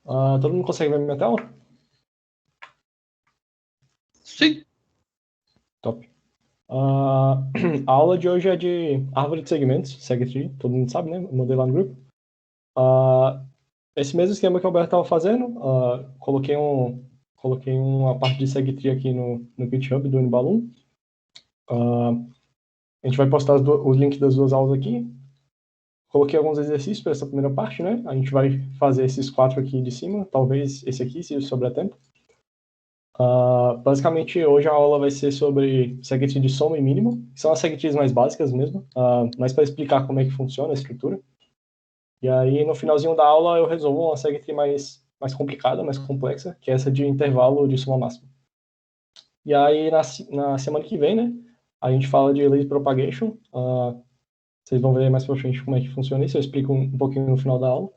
Todo mundo consegue ver minha tela? Sim. Top. A aula de hoje é de árvore de segmentos, SegTree, todo mundo sabe, né? Eu mandei lá no grupo. Esse mesmo esquema que o Alberto estava fazendo, coloquei uma parte de SegTree aqui no GitHub do Unibalum. A gente vai postar os links das duas aulas aqui. Coloquei alguns exercícios para essa primeira parte, né? A gente vai fazer esses 4 aqui de cima, talvez esse aqui, se sobrar tempo. Basicamente, hoje a aula vai ser sobre SegTree de soma e mínimo, que são as SegTrees mais básicas mesmo, mas para explicar como é que funciona a estrutura. E aí, no finalzinho da aula, eu resolvo uma SegTree mais complicada, mais complexa, que é essa de intervalo de soma máxima. E aí, na semana que vem, né, a gente fala de Lazy Propagation. Vocês vão ver mais pra frente como é que funciona isso, eu explico um pouquinho no final da aula.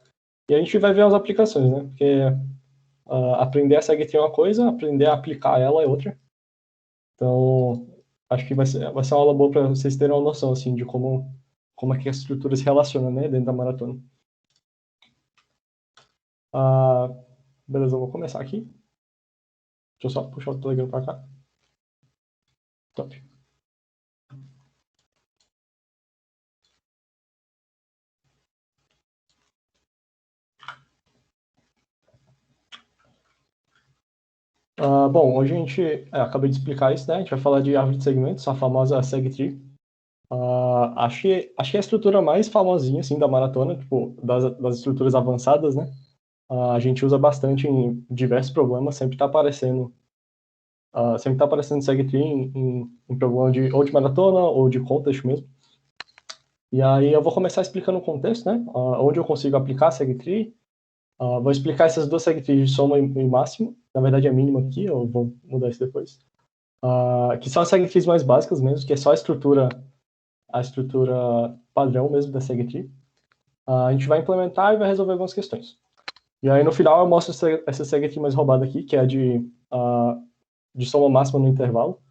E a gente vai ver as aplicações, né, porque aprender a SegTree é uma coisa, aprender a aplicar ela é outra. Então, acho que vai ser uma aula boa para vocês terem uma noção, assim, de como é que a estrutura se relaciona, né, dentro da maratona. Beleza, eu vou começar aqui. Deixa eu só puxar o Telegram para cá. Top. Bom, hoje a gente, acabei de explicar isso, né, a gente vai falar de árvore de segmentos, a famosa SegTree. Acho que é a estrutura mais famosinha, assim, da maratona, tipo, das estruturas avançadas, né. A gente usa bastante em diversos problemas, sempre tá aparecendo SegTree em problema ou de maratona ou de contexto mesmo. E aí eu vou começar explicando o contexto, né? Onde eu consigo aplicar a SegTree. Vou explicar essas duas SegTrees de soma e máximo. Na verdade é mínimo aqui, eu vou mudar isso depois. Que são as SegTrees mais básicas mesmo, que é só a estrutura padrão mesmo da SegTree. A gente vai implementar e vai resolver algumas questões. E aí no final eu mostro essa SegTree mais roubada aqui, que é a de soma máxima no intervalo.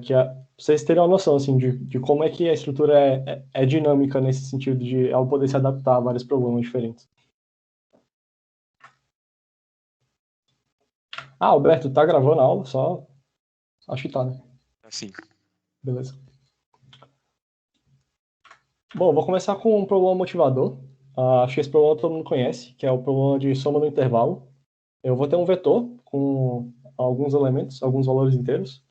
Que é, pra vocês terem uma noção assim, de como é que a estrutura é dinâmica nesse sentido de ela poder se adaptar a vários problemas diferentes. Alberto, tá gravando a aula? Só acho que tá, né? Assim. Beleza. Bom, vou começar com um problema motivador. Acho que esse problema todo mundo conhece, que é o problema de soma no intervalo. Eu vou ter um vetor com alguns elementos, alguns valores inteiros,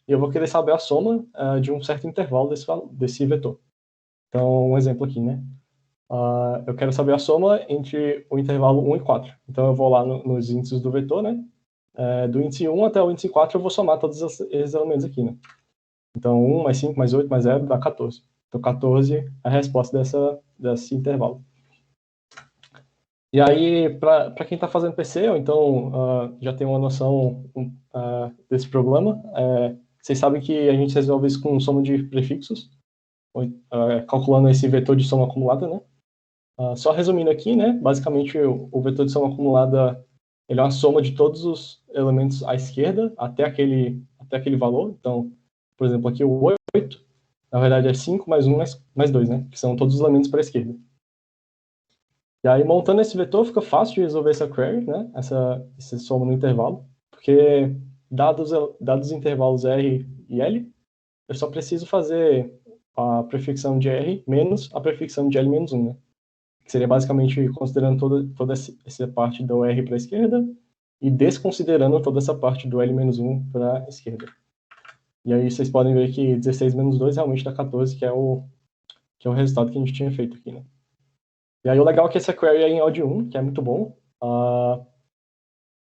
e eu vou querer saber a soma de um certo intervalo desse vetor. Então, um exemplo aqui, né? Eu quero saber a soma entre o intervalo 1 e 4. Então, eu vou lá nos índices do vetor, né? Do índice 1 até o índice 4, eu vou somar todos esses elementos aqui, né? Então, 1 mais 5 mais 8 mais 0 dá 14. Então, 14 é a resposta desse intervalo. E aí, para quem está fazendo PC, ou então já tem uma noção desse problema, vocês sabem que a gente resolve isso com soma de prefixos, calculando esse vetor de soma acumulada, né? Só resumindo aqui, né? Basicamente, o vetor de soma acumulada ele é uma soma de todos os elementos à esquerda até aquele valor. Então, por exemplo, aqui o 8, na verdade é 5 mais 1 mais 2, né? Que são todos os elementos para a esquerda. E aí, montando esse vetor, fica fácil de resolver essa query, né? Essa soma no intervalo, porque dados os intervalos R e L, eu só preciso fazer a prefixão de R menos a prefixão de L menos 1, né? Que seria basicamente considerando toda essa parte do R para a esquerda e desconsiderando toda essa parte do L menos 1 para a esquerda. E aí vocês podem ver que 16 menos 2 realmente dá 14, que é o resultado que a gente tinha feito aqui, né? E aí o legal é que essa query é em odd 1, que é muito bom,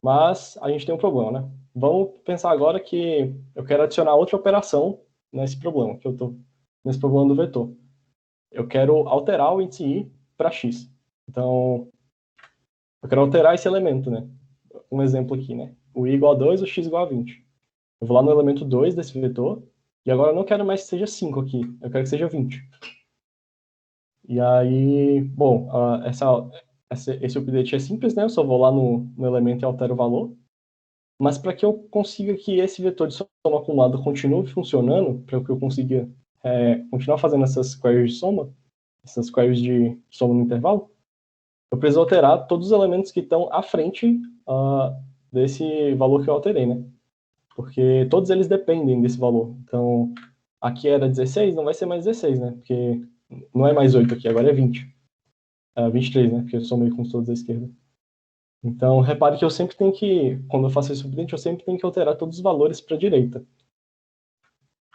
mas a gente tem um problema, né? Vamos pensar agora que eu quero adicionar outra operação nesse problema, que eu estou nesse problema do vetor. Eu quero alterar o índice i para x. Então, eu quero alterar esse elemento, né? Um exemplo aqui, né? O i igual a 2, o x igual a 20. Eu vou lá no elemento 2 desse vetor, e agora eu não quero mais que seja 5 aqui, eu quero que seja 20. E aí, bom, esse update é simples, né? Eu só vou lá no elemento e altero o valor. Mas para que eu consiga que esse vetor de soma acumulada continue funcionando, para que eu consiga continuar fazendo essas queries de soma, essas queries de soma no intervalo, eu preciso alterar todos os elementos que estão à frente desse valor que eu alterei, né? Porque todos eles dependem desse valor. Então, aqui era 16, não vai ser mais 16, né? Porque não é mais 8 aqui, agora é 20. 23, né? Porque eu somei com todos à esquerda. Então, repare que eu sempre tenho que, quando eu faço esse update, eu sempre tenho que alterar todos os valores para a direita.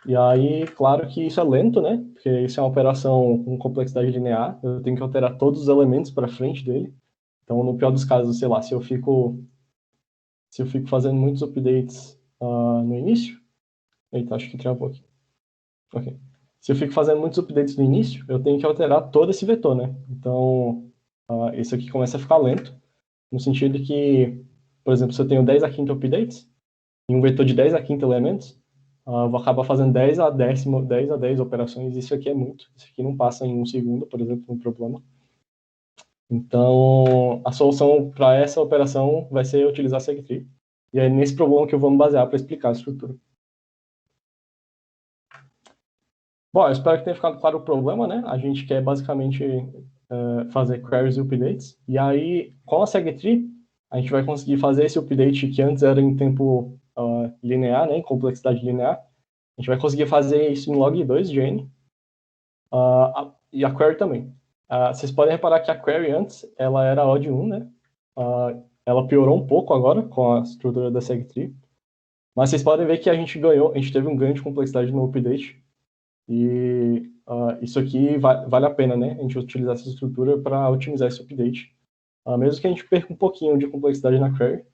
E aí, claro que isso é lento, né? Porque isso é uma operação com complexidade linear. Eu tenho que alterar todos os elementos para frente dele. Então, no pior dos casos, sei lá, se eu fico fazendo muitos updates no início. Eita, acho que travou aqui. Ok. Se eu fico fazendo muitos updates no início, eu tenho que alterar todo esse vetor, né? Então, esse aqui começa a ficar lento, no sentido que, por exemplo, se eu tenho 10 a quinta updates, em um vetor de 10 a quinta elementos, eu vou acabar fazendo 10 a 10 operações. Isso aqui é muito. Isso aqui não passa em um segundo, por exemplo, no problema. Então, a solução para essa operação vai ser utilizar segtree. E é nesse problema que eu vou me basear para explicar a estrutura. Bom, eu espero que tenha ficado claro o problema, né? A gente quer basicamente fazer queries e updates. E aí, com a segtree, a gente vai conseguir fazer esse update que antes era em tempo linear, né? Em complexidade linear. A gente vai conseguir fazer isso em log2 de n. E a query também. Vocês podem reparar que a query antes, ela era odd 1, né? Ela piorou um pouco agora com a estrutura da segtree. Mas vocês podem ver que a gente teve um ganho de complexidade no update. E isso aqui vale a pena, né? A gente utilizar essa estrutura para otimizar esse update. Mesmo que a gente perca um pouquinho de complexidade na query.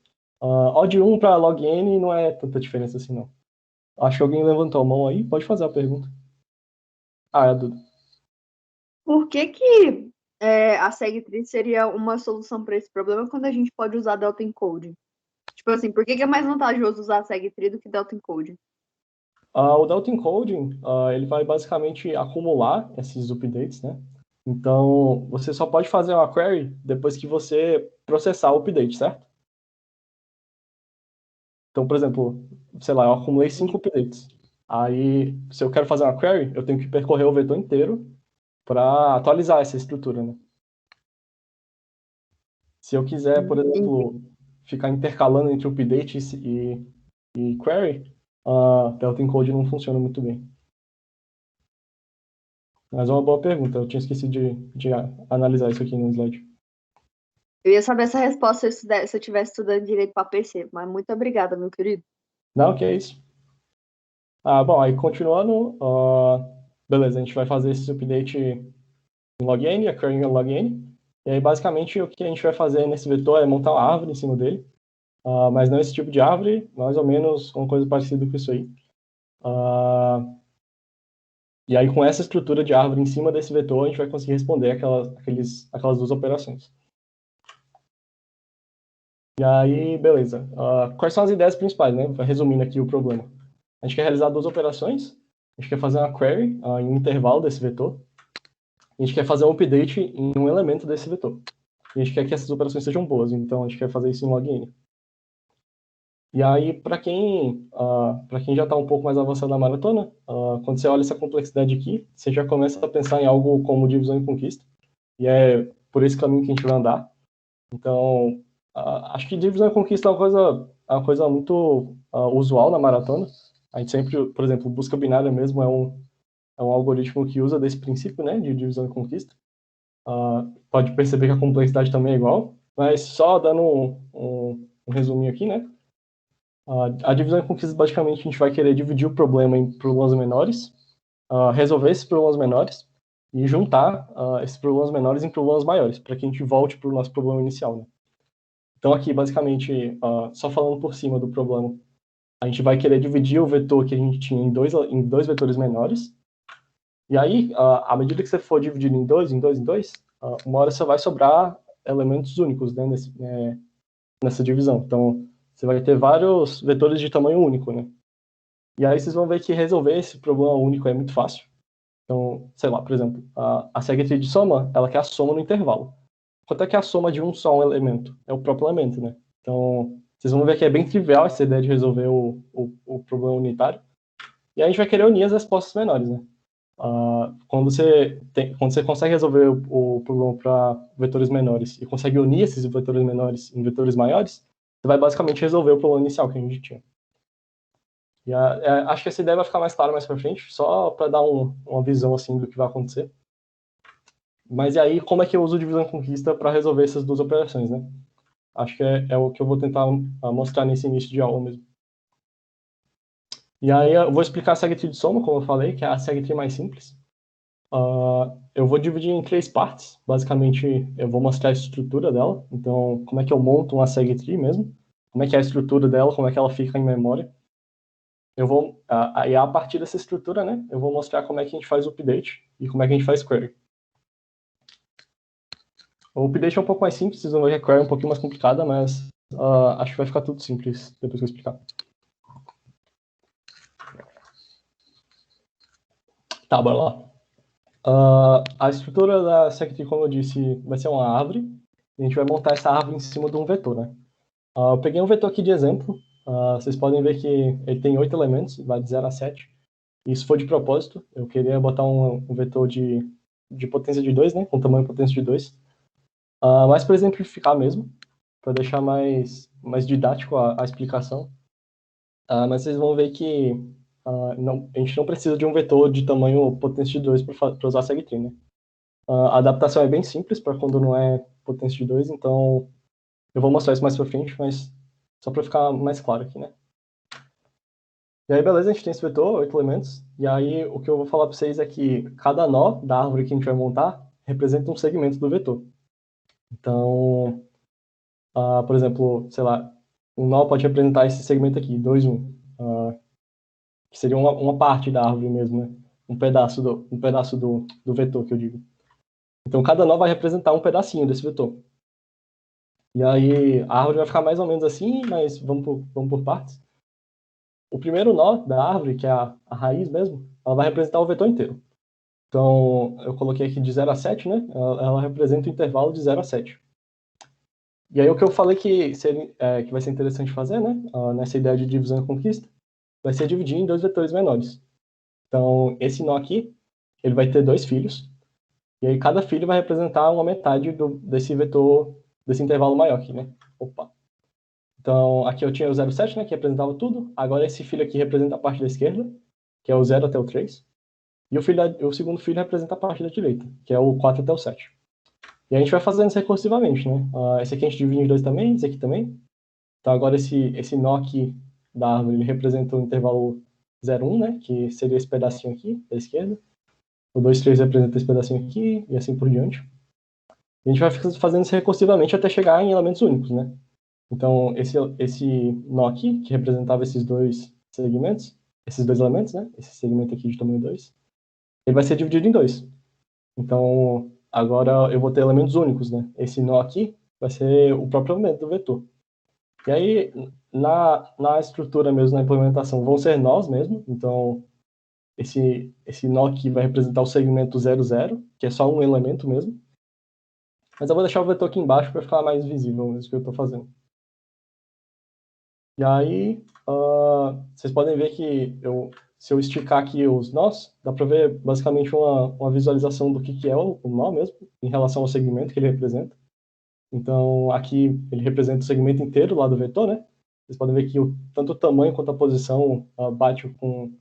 Odd 1 para log n não é tanta diferença assim, não. Acho que alguém levantou a mão aí. Pode fazer a pergunta. É a Duda. Por que a segtree seria uma solução para esse problema quando a gente pode usar Delta Encoding? Tipo assim, por que é mais vantajoso usar segtree do que Delta Encoding? O Delta Encoding, ele vai basicamente acumular esses updates, né? Então, você só pode fazer uma query depois que você processar o update, certo? Então, por exemplo, sei lá, eu acumulei 5 updates. Aí, se eu quero fazer uma query, eu tenho que percorrer o vetor inteiro para atualizar essa estrutura, né? Se eu quiser, por exemplo, ficar intercalando entre update e query, Delta Encoding não funciona muito bem. Mas é uma boa pergunta. Eu tinha esquecido de analisar isso aqui no slide. Eu ia saber essa resposta se eu estivesse estudando direito para PC, mas muito obrigada, meu querido. Não, que é isso. Bom, aí continuando, beleza, a gente vai fazer esse update em login, a query em login. E aí, basicamente, o que a gente vai fazer nesse vetor é montar uma árvore em cima dele. Mas não esse tipo de árvore, mais ou menos uma coisa parecida com isso aí. E aí, com essa estrutura de árvore em cima desse vetor, a gente vai conseguir responder aquelas duas operações. E aí, beleza. Quais são as ideias principais, né? Resumindo aqui o problema. A gente quer realizar duas operações. A gente quer fazer uma query em um intervalo desse vetor. A gente quer fazer um update em um elemento desse vetor. E a gente quer que essas operações sejam boas, então a gente quer fazer isso em login. E aí, para quem já está um pouco mais avançado na maratona, quando você olha essa complexidade aqui, você já começa a pensar em algo como divisão e conquista. E é por esse caminho que a gente vai andar. Então, acho que divisão e conquista é uma coisa muito usual na maratona. A gente sempre, por exemplo, busca binária mesmo é um algoritmo que usa desse princípio, né, de divisão e conquista. Pode perceber que a complexidade também é igual, mas só dando um resuminho aqui, né? A divisão e conquista, basicamente, a gente vai querer dividir o problema em problemas menores, resolver esses problemas menores e juntar esses problemas menores em problemas maiores, para que a gente volte para o nosso problema inicial, né? Então, aqui, basicamente, só falando por cima do problema, a gente vai querer dividir o vetor que a gente tinha em dois vetores menores. E aí, à medida que você for dividindo em dois, uma hora você vai sobrar elementos únicos, né, nessa divisão. Então, você vai ter vários vetores de tamanho único, né? E aí vocês vão ver que resolver esse problema único é muito fácil. Então, sei lá, por exemplo, a segtree de soma, ela quer a soma no intervalo. Quanto é que é a soma de um só elemento? É o próprio elemento, né? Então, vocês vão ver que é bem trivial essa ideia de resolver o problema unitário. E aí a gente vai querer unir as respostas menores, né? Quando você consegue resolver o problema para vetores menores e consegue unir esses vetores menores em vetores maiores, você vai basicamente resolver o problema inicial que a gente tinha. E acho que essa ideia vai ficar mais clara mais para frente, só para dar uma visão assim do que vai acontecer. Mas e aí, como é que eu uso divisão e conquista para resolver essas duas operações, né? Acho que é o que eu vou tentar mostrar nesse início de aula mesmo. E aí eu vou explicar a segue tree de soma, como eu falei, que é a segue tree mais simples. Eu vou dividir em 3 partes. Basicamente, eu vou mostrar a estrutura dela. Então, como é que eu monto uma segue tree mesmo. Como é que é a estrutura dela, como é que ela fica em memória. Aí a partir dessa estrutura, né, eu vou mostrar como é que a gente faz o update e como é que a gente faz query. O update é um pouco mais simples, vocês vão ver que a query é um pouquinho mais complicada, mas acho que vai ficar tudo simples depois que eu explicar. Tá, bora lá. A estrutura da segue, como eu disse, vai ser uma árvore. E a gente vai montar essa árvore em cima de um vetor, né? Eu peguei um vetor aqui de exemplo. Vocês podem ver que ele tem 8 elementos, vai de 0 a 7. Isso foi de propósito. Eu queria botar um vetor de potência de 2, né? Com tamanho e potência de 2. Mas para exemplificar mesmo, para deixar mais didático a explicação. Mas vocês vão ver que a gente não precisa de um vetor de tamanho potência de 2 para usar segue-tree, né? A adaptação é bem simples para quando não é potência de 2, então eu vou mostrar isso mais para frente, mas só para ficar mais claro aqui, né? E aí, beleza, a gente tem esse vetor, 8 elementos, e aí o que eu vou falar para vocês é que cada nó da árvore que a gente vai montar representa um segmento do vetor. Então, por exemplo, sei lá, um nó pode representar esse segmento aqui, 2, 1, que seria uma parte da árvore mesmo, né? Um pedaço do vetor, que eu digo. Então, cada nó vai representar um pedacinho desse vetor. E aí, a árvore vai ficar mais ou menos assim, mas vamos por partes. O primeiro nó da árvore, que é a raiz mesmo, ela vai representar o vetor inteiro. Então, eu coloquei aqui de 0 a 7, né? Ela representa o intervalo de 0 a 7. E aí, o que eu falei que vai ser interessante fazer, né? Nessa ideia de divisão e conquista, vai ser dividir em 2 vetores menores. Então, esse nó aqui, ele vai ter 2 filhos, e aí cada filho vai representar uma metade desse vetor, desse intervalo maior aqui, né? Opa. Então, aqui eu tinha o 0,7, né, que representava tudo. Agora esse filho aqui representa a parte da esquerda, que é o 0 até o 3. E o segundo filho representa a parte da direita, que é o 4 até o 7. E a gente vai fazendo isso recursivamente, né? Esse aqui a gente divide em 2 também, esse aqui também. Então agora esse nó aqui da árvore, ele representa o intervalo 0, 1, né, que seria esse pedacinho aqui da esquerda. O 2, 3 representa esse pedacinho aqui, e assim por diante. E a gente vai fazendo isso recursivamente até chegar em elementos únicos, né? Então, esse nó aqui, que representava esses dois segmentos, esses dois elementos, né? Esse segmento aqui de tamanho 2, ele vai ser dividido em 2. Então, agora eu vou ter elementos únicos, né? Esse nó aqui vai ser o próprio elemento do vetor. E aí, na estrutura mesmo, na implementação, vão ser nós mesmo. Então, esse nó aqui vai representar o segmento 0, 0, que é só um elemento mesmo. Mas eu vou deixar o vetor aqui embaixo para ficar mais visível mesmo o que eu estou fazendo. E aí, vocês podem ver que se eu esticar aqui os nós, dá para ver basicamente uma visualização do que é o nó mesmo, em relação ao segmento que ele representa. Então, aqui ele representa o segmento inteiro lá do vetor, né? Vocês podem ver que tanto o tamanho quanto a posição bate com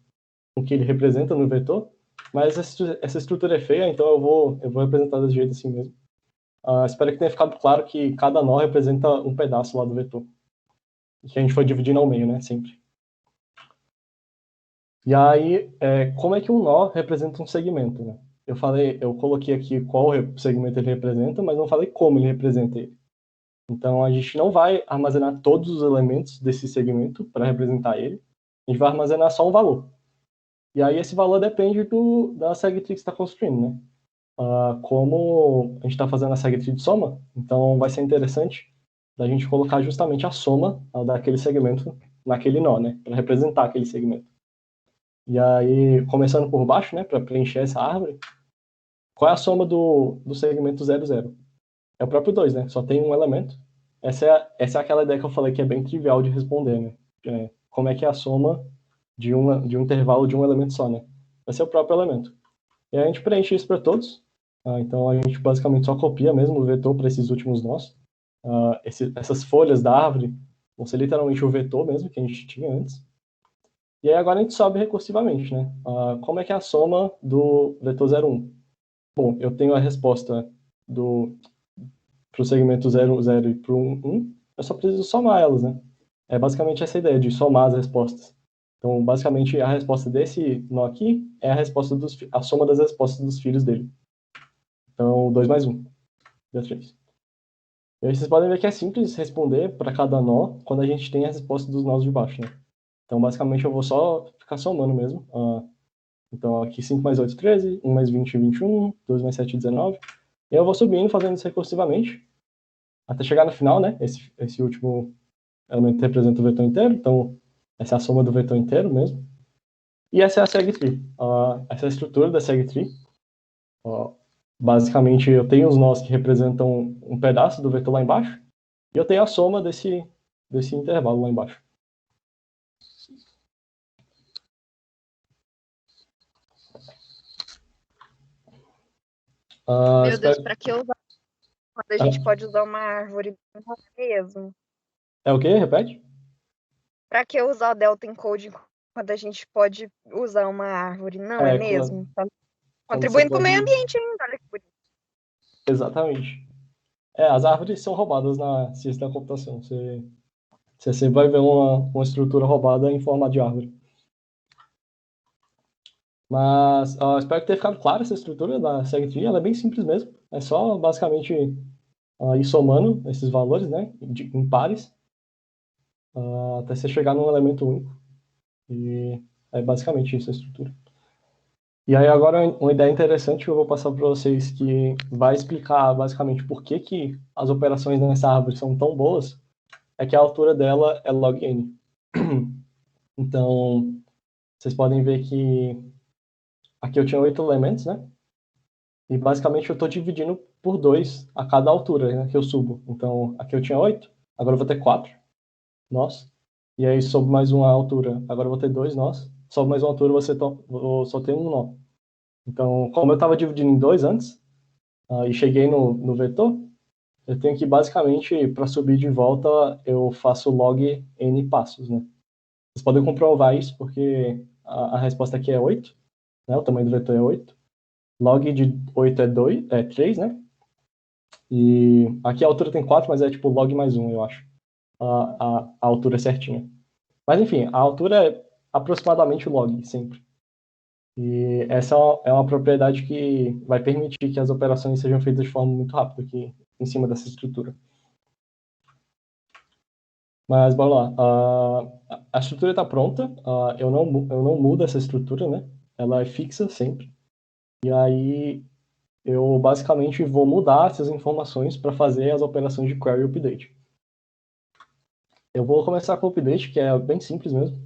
o que ele representa no vetor. Mas essa estrutura é feia, então eu vou representar desse jeito assim mesmo. Espero que tenha ficado claro que cada nó representa um pedaço lá do vetor. Que a gente foi dividindo ao meio, né? Sempre. E aí, como é que um nó representa um segmento, né? Eu coloquei aqui qual segmento ele representa, mas não falei como ele representa ele. Então, a gente não vai armazenar todos os elementos desse segmento para representar ele. A gente vai armazenar só um valor. E aí, esse valor depende da segue-tree que está construindo, né? Como a gente está fazendo a segue-tree de soma, então vai ser interessante da gente colocar justamente a soma daquele segmento naquele nó, né? Para representar aquele segmento. E aí, começando por baixo, né? Para preencher essa árvore, qual é a soma do segmento 0, 0? É o próprio 2, né? Só tem um elemento. Essa é aquela ideia que eu falei que é bem trivial de responder, né? Como é que é a soma de um intervalo de um elemento só, né? Vai ser o próprio elemento. E aí a gente preenche isso para todos. Então a gente basicamente só copia mesmo o vetor para esses últimos nós. Essas folhas da árvore vão ser literalmente o vetor mesmo que a gente tinha antes. E aí agora a gente sobe recursivamente, né? Como é que é a soma do vetor 0, 1? Bom, eu tenho a resposta para o segmento 0, 0 e para o 1, 1. Eu só preciso somar elas, né? É basicamente essa ideia de somar as respostas. Então, basicamente, a resposta desse nó aqui é a soma das respostas dos filhos dele. Então, 2 mais 1, deu 3. E aí vocês podem ver que é simples responder para cada nó quando a gente tem a resposta dos nós de baixo, né? Então, basicamente, eu vou só ficar somando mesmo. Então, aqui 5 mais 8, 13. 1 mais 20, 21. 2 mais 7, 19. E eu vou subindo, fazendo isso recursivamente, até chegar no final, né? Esse último elemento representa o vetor inteiro. Então, essa é a soma do vetor inteiro mesmo. E essa é a segtree. Essa é a estrutura da segtree. Basicamente, eu tenho os nós que representam um pedaço do vetor lá embaixo, e eu tenho a soma desse intervalo lá embaixo. Meu Deus, para que usar quando a gente pode usar uma árvore mesmo? É o quê? Repete? Para que usar o delta encoding quando a gente pode usar uma árvore? Não é mesmo? Tá contribuindo para o meio ambiente ainda, olha que bonito. Exatamente. As árvores são roubadas na ciência da computação. Você sempre vai ver uma estrutura roubada em forma de árvore. Mas espero que tenha ficado clara essa estrutura da segtree. Ela é bem simples mesmo. É só, basicamente, ir somando esses valores, né, em pares, até você chegar num elemento único. E é basicamente isso a estrutura. E aí agora uma ideia interessante que eu vou passar para vocês que vai explicar basicamente por que as operações nessa árvore são tão boas, é que a altura dela é log n. Então, vocês podem ver que aqui eu tinha 8 elementos, né? E basicamente eu estou dividindo por 2 a cada altura, né, que eu subo. Então, aqui eu tinha 8, agora eu vou ter 4 nós. E aí sobe mais uma altura, agora eu vou ter 2 nós. Sobe mais uma altura, eu só tenho um nó. Então, como eu estava dividindo em 2 antes, e cheguei no vetor, eu tenho que basicamente, para subir de volta, eu faço log n passos, né? Vocês podem comprovar isso, porque a resposta aqui é 8, né? O tamanho do vetor é 8. Log de 8 é 3, né? E aqui a altura tem 4, mas é tipo log mais 1, eu acho. A altura é certinha. Mas enfim, a altura é aproximadamente o log, sempre. E essa é uma propriedade que vai permitir que as operações sejam feitas de forma muito rápida aqui em cima dessa estrutura. Mas bora lá. A estrutura está pronta. Eu não mudo essa estrutura, né? Ela é fixa sempre. E aí eu basicamente vou mudar essas informações para fazer as operações de query update. Eu vou começar com o update, que é bem simples mesmo.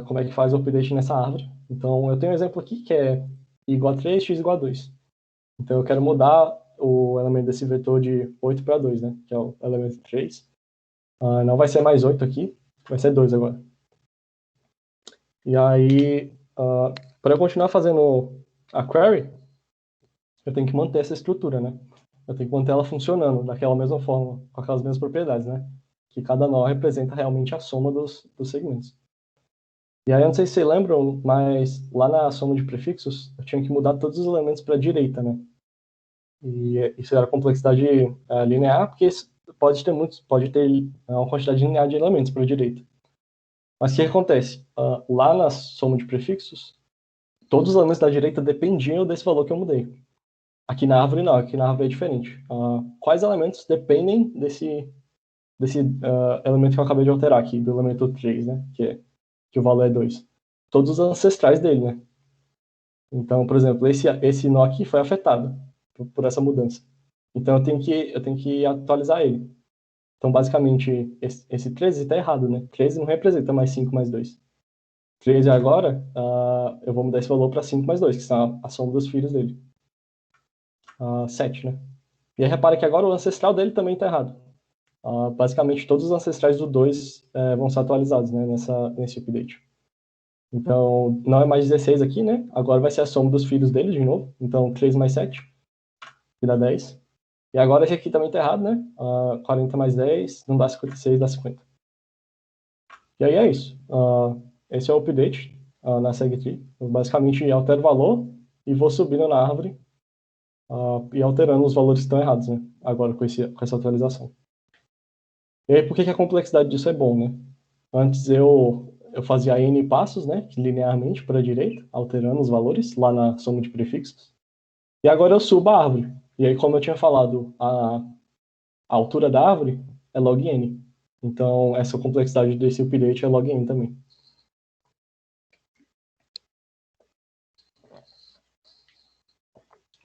Como é que faz o update nessa árvore. Então, eu tenho um exemplo aqui que é y igual a 3, x igual a 2. Então, eu quero mudar o elemento desse vetor de 8 para 2, né? Que é o elemento 3. Não vai ser mais 8 aqui, vai ser 2 agora. E aí, para eu continuar fazendo a query, eu tenho que manter essa estrutura, né? Eu tenho que manter ela funcionando daquela mesma forma, com aquelas mesmas propriedades, né? Que cada nó representa realmente a soma dos segmentos. E aí, eu não sei se vocês lembram, mas lá na soma de prefixos, eu tinha que mudar todos os elementos para a direita, né? E isso era complexidade linear, porque pode ter uma quantidade linear de elementos para a direita. Mas o que acontece? Lá na soma de prefixos, todos os elementos da direita dependiam desse valor que eu mudei. Aqui na árvore não, aqui na árvore é diferente. Quais elementos dependem desse elemento que eu acabei de alterar aqui, do elemento 3, né? Que o valor é 2. Todos os ancestrais dele, né? Então, por exemplo, esse nó aqui foi afetado por essa mudança. Então, eu tenho que atualizar ele. Então, basicamente, esse 13 está errado, né? 13 não representa mais 5 mais 2. 13 agora, eu vou mudar esse valor para 5 mais 2, que são a soma dos filhos dele. 7, né? E aí, repara que agora o ancestral dele também está errado. Basicamente, todos os ancestrais do 2 vão ser atualizados, né, nesse update. Então, não é mais 16 aqui, né? Agora vai ser a soma dos filhos dele de novo. Então, 3 mais 7, que dá 10. E agora esse aqui também tá errado, né? 40 mais 10 não dá 56, dá 50. E aí é isso. Esse é o update na SegTree. Eu basicamente altero o valor e vou subindo na árvore e alterando os valores que estão errados, né? Agora com essa atualização. E aí, por que a complexidade disso é bom, né? Antes eu fazia N passos, né? Linearmente para a direita, alterando os valores lá na soma de prefixos. E agora eu subo a árvore. E aí, como eu tinha falado, a altura da árvore é log N. Então, essa complexidade desse update é log N também.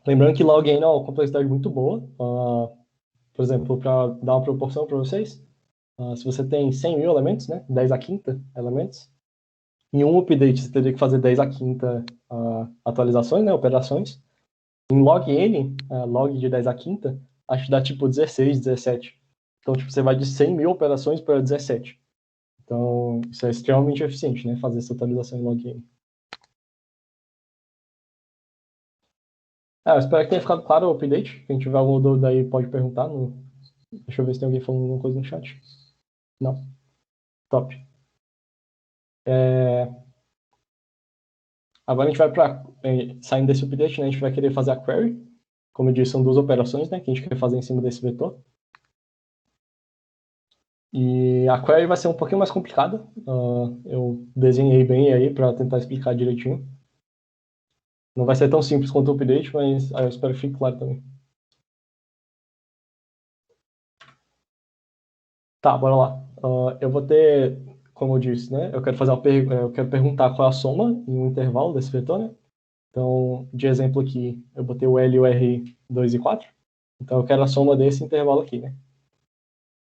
Lembrando que log N é uma complexidade muito boa. Por exemplo, para dar uma proporção para vocês, se você tem 100 mil elementos, né, 10 a quinta elementos, em um update você teria que fazer 10 a quinta atualizações, né, operações. Em log N, log de 10 a quinta, acho que dá tipo 16, 17. Então, tipo, você vai de 100 mil operações para 17. Então, isso é extremamente eficiente, né, fazer essa atualização em log N. Eu espero que tenha ficado claro o update. Quem tiver alguma dúvida aí pode perguntar. Deixa eu ver se tem alguém falando alguma coisa no chat. Não. Top. Agora a gente vai para... saindo desse update, né, a gente vai querer fazer a query. Como eu disse, são duas operações, né, que a gente quer fazer em cima desse vetor. E a query vai ser um pouquinho mais complicada. Eu desenhei bem aí para tentar explicar direitinho. Não vai ser tão simples quanto o update, mas eu espero que fique claro também. Tá, bora lá. Eu vou ter, como eu disse, né? Eu quero fazer eu quero perguntar qual é a soma em um intervalo desse vetor, né? Então, de exemplo aqui, eu botei o L e o R 2 e 4. Então, eu quero a soma desse intervalo aqui, né?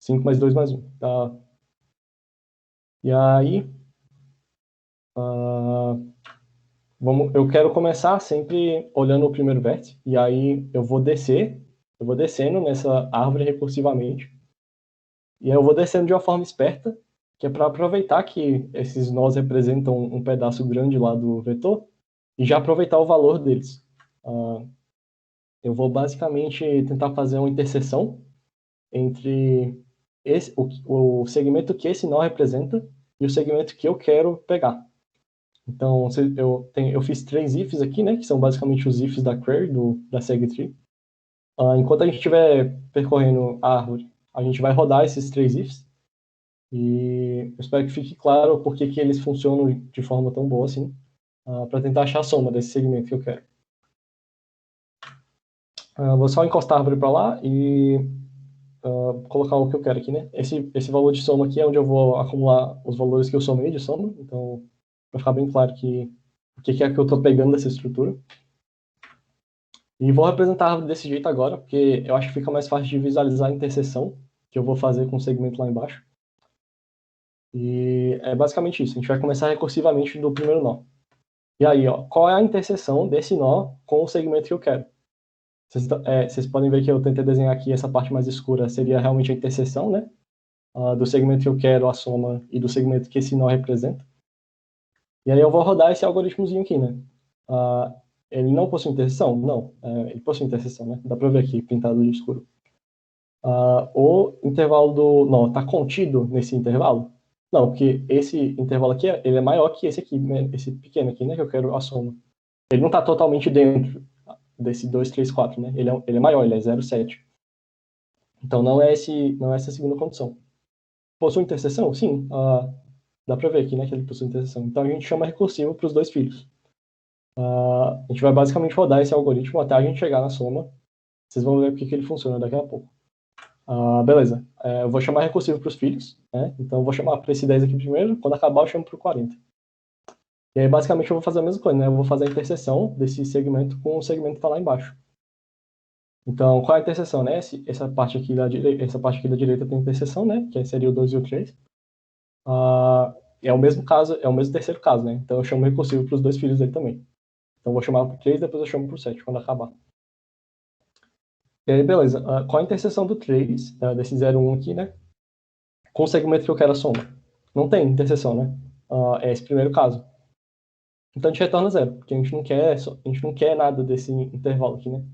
5 mais 2 mais 1. Tá? E aí, eu quero começar sempre olhando o primeiro vértice. E aí, eu vou descendo nessa árvore recursivamente. E aí eu vou descendo de uma forma esperta, que é para aproveitar que esses nós representam um pedaço grande lá do vetor, e já aproveitar o valor deles. Eu vou basicamente tentar fazer uma interseção entre o segmento que esse nó representa e o segmento que eu quero pegar. Então, eu fiz 3 ifs aqui, né, que são basicamente os ifs da query, da SegTree. Enquanto a gente estiver percorrendo a árvore, a gente vai rodar esses 3 ifs, e eu espero que fique claro por que eles funcionam de forma tão boa assim, para tentar achar a soma desse segmento que eu quero. Vou só encostar a árvore para lá e colocar o que eu quero aqui, né? Esse valor de soma aqui é onde eu vou acumular os valores que eu somei de soma, então vai ficar bem claro o que é que eu estou pegando dessa estrutura. E vou representar a árvore desse jeito agora, porque eu acho que fica mais fácil de visualizar a interseção que eu vou fazer com o segmento lá embaixo. E é basicamente isso. A gente vai começar recursivamente do primeiro nó. E aí, ó, qual é a interseção desse nó com o segmento que eu quero? Vocês podem ver que eu tentei desenhar aqui essa parte mais escura, seria realmente a interseção, né? Do segmento que eu quero, a soma, e do segmento que esse nó representa. E aí eu vou rodar esse algoritmozinho aqui, né? Ele não possui interseção? Não, ele possui interseção, né? Dá para ver aqui, pintado de escuro. O intervalo do nó está contido nesse intervalo? Não, porque esse intervalo aqui ele é maior que esse aqui, né? Esse pequeno aqui, né? Que eu quero a soma. Ele não está totalmente dentro desse 2, 3, 4, né? Ele é maior, ele é 0,7. Então não é essa a segunda condição. Possui interseção? Sim. Dá para ver aqui, né? Que ele possui interseção. Então a gente chama recursivo para os dois filhos. A gente vai basicamente rodar esse algoritmo até a gente chegar na soma. Vocês vão ver porque que ele funciona daqui a pouco. Beleza. Eu vou chamar recursivo para os filhos, né? Então eu vou chamar para esse 10 aqui primeiro. Quando acabar eu chamo para o 40. E aí basicamente eu vou fazer a mesma coisa, né? Eu vou fazer a interseção desse segmento com o segmento que está lá embaixo. Então, qual é a interseção, né? Essa parte aqui da direita tem interseção, né? Que seria o 2 e o 3. É o mesmo caso, é o mesmo terceiro caso, né? Então eu chamo recursivo para os dois filhos dele também. Então eu vou chamar para o 3, depois eu chamo para o 7, quando acabar. E aí, beleza. Qual a interseção do 3, desse 0, 1 aqui, né? Com o segmento que eu quero a soma? Não tem interseção, né? É esse primeiro caso. Então a gente retorna zero, porque a gente não quer, a gente não quer nada desse intervalo aqui, né?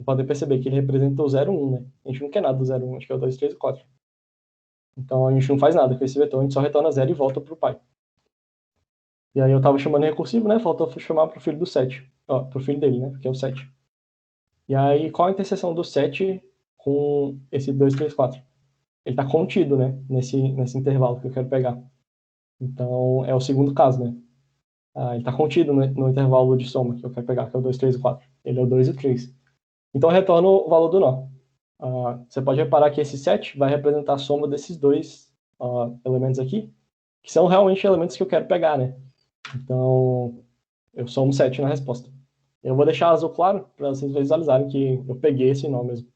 Podem perceber que ele representa o 0, 1, né? A gente não quer nada do 0, 1, a gente quer o 2, 3 e 4. Então a gente não faz nada com esse vetor, a gente só retorna 0 e volta para o pai. E aí eu estava chamando recursivo, né? Faltou chamar para o filho do 7. Ó, para o filho dele, né? Que é o 7. E aí, qual a interseção do 7 com esse 2, 3, 4? Ele está contido, né? Nesse intervalo que eu quero pegar. Então, é o segundo caso, né? Ele está contido no intervalo de soma que eu quero pegar, que é o 2, 3 e 4. Ele é o 2 e o 3. Então, eu retorno o valor do nó. Você pode reparar que esse 7 vai representar a soma desses dois elementos aqui, que são realmente elementos que eu quero pegar, né? Então, eu somo 7 na resposta. Eu vou deixar azul claro para vocês visualizarem que eu peguei esse nó mesmo.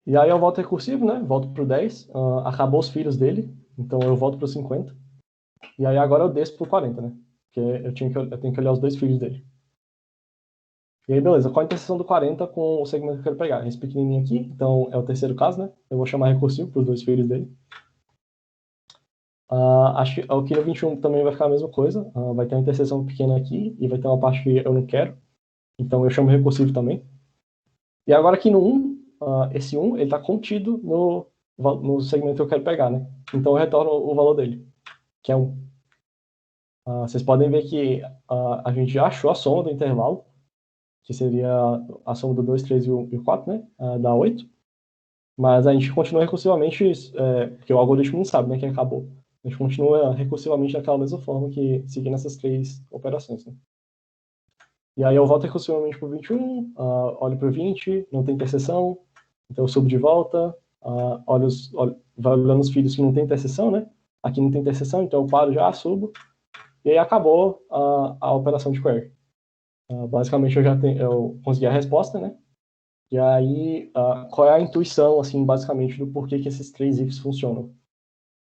E aí eu volto recursivo, né? Volto para o 10. Acabou os filhos dele, então eu volto para o 50. E aí agora eu desço para o 40, né? Porque eu tenho que olhar os dois filhos dele. E aí, beleza. Qual a interseção do 40 com o segmento que eu quero pegar? Esse pequenininho aqui, então é o terceiro caso, né? Eu vou chamar recursivo para os dois filhos dele. Acho que aqui no 21 também vai ficar a mesma coisa. Vai ter uma interseção pequena aqui e vai ter uma parte que eu não quero. Então eu chamo recursivo também. E agora aqui no 1, esse 1 ele está contido no segmento que eu quero pegar, né? Então eu retorno o valor dele, que é 1. Vocês podem ver que a gente já achou a soma do intervalo, que seria a soma do 2, 3 e o 4, né? Dá 8. Mas a gente continua recursivamente, porque o algoritmo não sabe, né, que acabou. A gente continua recursivamente daquela mesma forma que seguindo essas três operações, né? E aí eu volto recursivamente para o 21, olho para o 20, não tem interseção, então eu subo de volta, vai olhando os filhos que não tem interseção, né? Aqui não tem interseção, então eu paro já, subo, e aí acabou a operação de query. Basicamente eu consegui a resposta, né? E aí, qual é a intuição, assim, basicamente, do porquê que esses três ifs funcionam?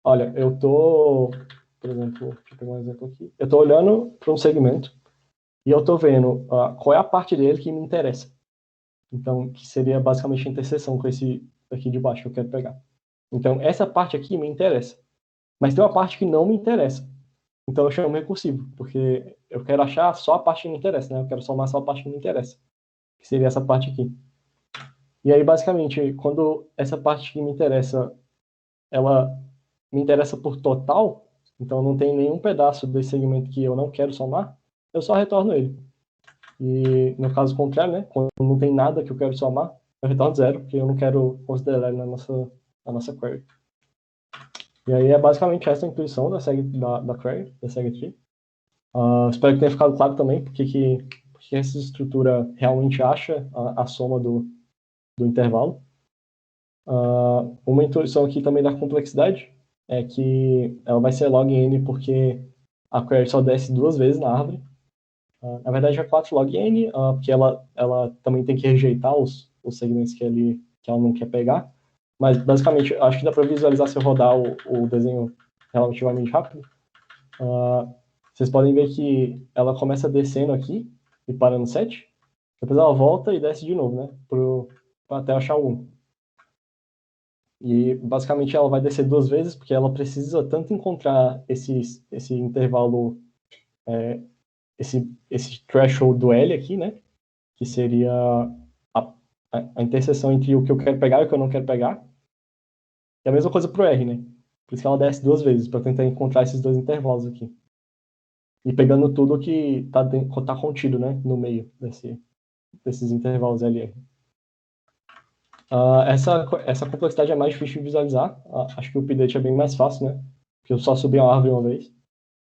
Olha, por exemplo, deixa eu pegar um exemplo aqui. Eu estou olhando para um segmento e eu estou vendo qual é a parte dele que me interessa. Então, que seria basicamente a interseção com esse aqui de baixo que eu quero pegar. Então, essa parte aqui me interessa. Mas tem uma parte que não me interessa. Então, eu chamo recursivo, porque eu quero achar só a parte que me interessa, né? Eu quero somar só a parte que me interessa, que seria essa parte aqui. E aí, basicamente, quando essa parte que me interessa, ela me interessa por total, então não tem nenhum pedaço desse segmento que eu não quero somar, eu só retorno ele. E no caso contrário, né, quando não tem nada que eu quero somar, eu retorno zero, porque eu não quero considerar ele na nossa query. E aí é basicamente essa a intuição da query, da SegTree. Espero que tenha ficado claro também porque essa estrutura realmente acha a soma do intervalo. Uma intuição aqui também da complexidade é que ela vai ser log n porque a query só desce 2 vezes na árvore. Na verdade é 4 log n, porque ela também tem que rejeitar os segmentos que ela não quer pegar. Mas basicamente acho que dá para visualizar se eu rodar o desenho relativamente rápido. Vocês podem ver que ela começa descendo aqui e para no 7. Depois ela volta e desce de novo, né? Até achar o 1. E basicamente ela vai descer 2 vezes, porque ela precisa tanto encontrar esse intervalo, esse threshold do L aqui, né? Que seria a interseção entre o que eu quero pegar e o que eu não quero pegar. E a mesma coisa para o R, né? Por isso que ela desce 2 vezes, para tentar encontrar esses dois intervalos aqui. E pegando tudo que está contido, né? No meio desses intervalos LR. Essa complexidade é mais difícil de visualizar. Acho que o update é bem mais fácil, né? Porque eu só subi a árvore uma vez.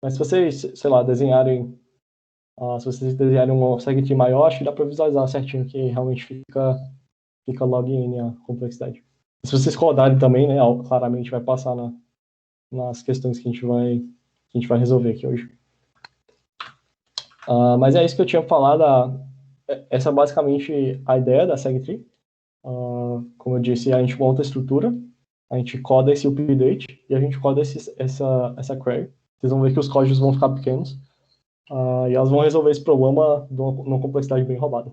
Mas se vocês, sei lá, se vocês desenharem uma SegTree maior, acho que dá para visualizar certinho que realmente fica log n a complexidade. E se vocês codarem também, né, claramente vai passar nas questões que a gente vai resolver aqui hoje. Mas é isso que eu tinha falado. Essa é basicamente a ideia da SegTree. Como eu disse, a gente monta a estrutura, a gente coda esse update e a gente coda essa query. Vocês vão ver que os códigos vão ficar pequenos e elas vão resolver esse problema numa complexidade bem roubada.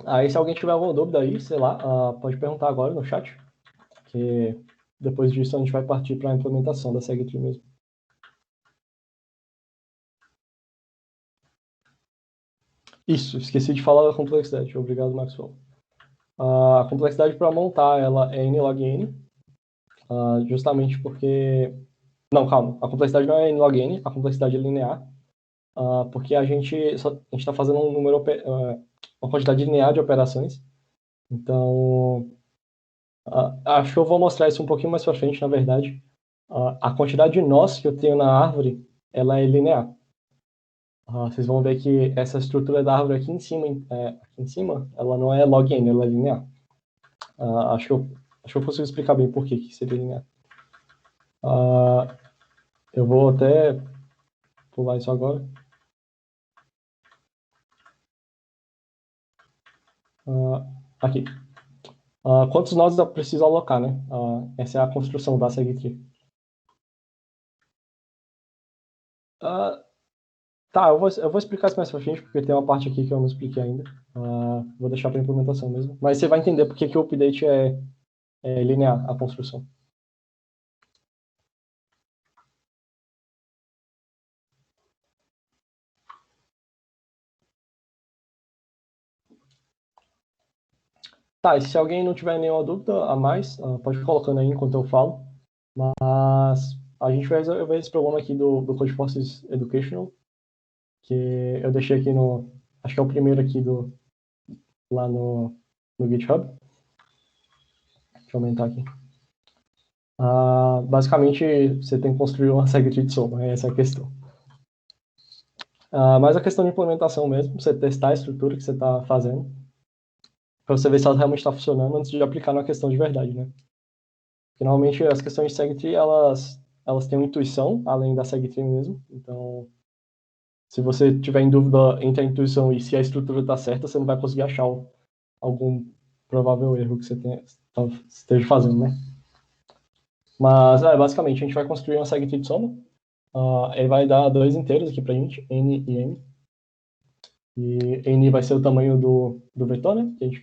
Aí se alguém tiver alguma dúvida aí, sei lá, pode perguntar agora no chat, que depois disso a gente vai partir para a implementação da SegTree mesmo. Isso, esqueci de falar da complexidade. Obrigado, Maxwell. A complexidade para montar ela é n log n, justamente porque... Não, calma. A complexidade não é n log n, a complexidade é linear, porque a gente está fazendo um número, uma quantidade linear de operações. Então, acho que eu vou mostrar isso um pouquinho mais para frente, na verdade. A quantidade de nós que eu tenho na árvore, ela é linear. Vocês vão ver que essa estrutura da árvore aqui em cima, ela não é log n, ela é linear. Acho que eu consigo explicar bem por que seria linear. Eu vou até pular isso agora. Aqui. Quantos nós eu preciso alocar, né? Essa é a construção da SegTree. Tá, eu vou explicar isso mais pra frente, porque tem uma parte aqui que eu não expliquei ainda. Vou deixar para implementação mesmo. Mas você vai entender porque que o update é linear, a construção. Tá, e se alguém não tiver nenhuma dúvida a mais, pode ir colocando aí enquanto eu falo. Mas a gente vai resolver esse problema aqui do Codeforces Educational, que eu deixei aqui acho que é o primeiro aqui lá no GitHub. Deixa eu aumentar aqui. Basicamente, você tem que construir uma SegTree de soma, essa é a questão. Mas a questão de implementação mesmo, você testar a estrutura que você está fazendo, para você ver se ela realmente está funcionando antes de aplicar na questão de verdade, né? Porque, normalmente, as questões de SegTree, elas têm uma intuição, além da SegTree mesmo. Então, se você tiver em dúvida entre a intuição e se a estrutura está certa, você não vai conseguir achar algum provável erro que você esteja fazendo, né? Mas, basicamente, a gente vai construir uma SegTree de soma. Ele vai dar dois inteiros aqui pra gente, n e m. E n vai ser o tamanho do vetor, né? Que a gente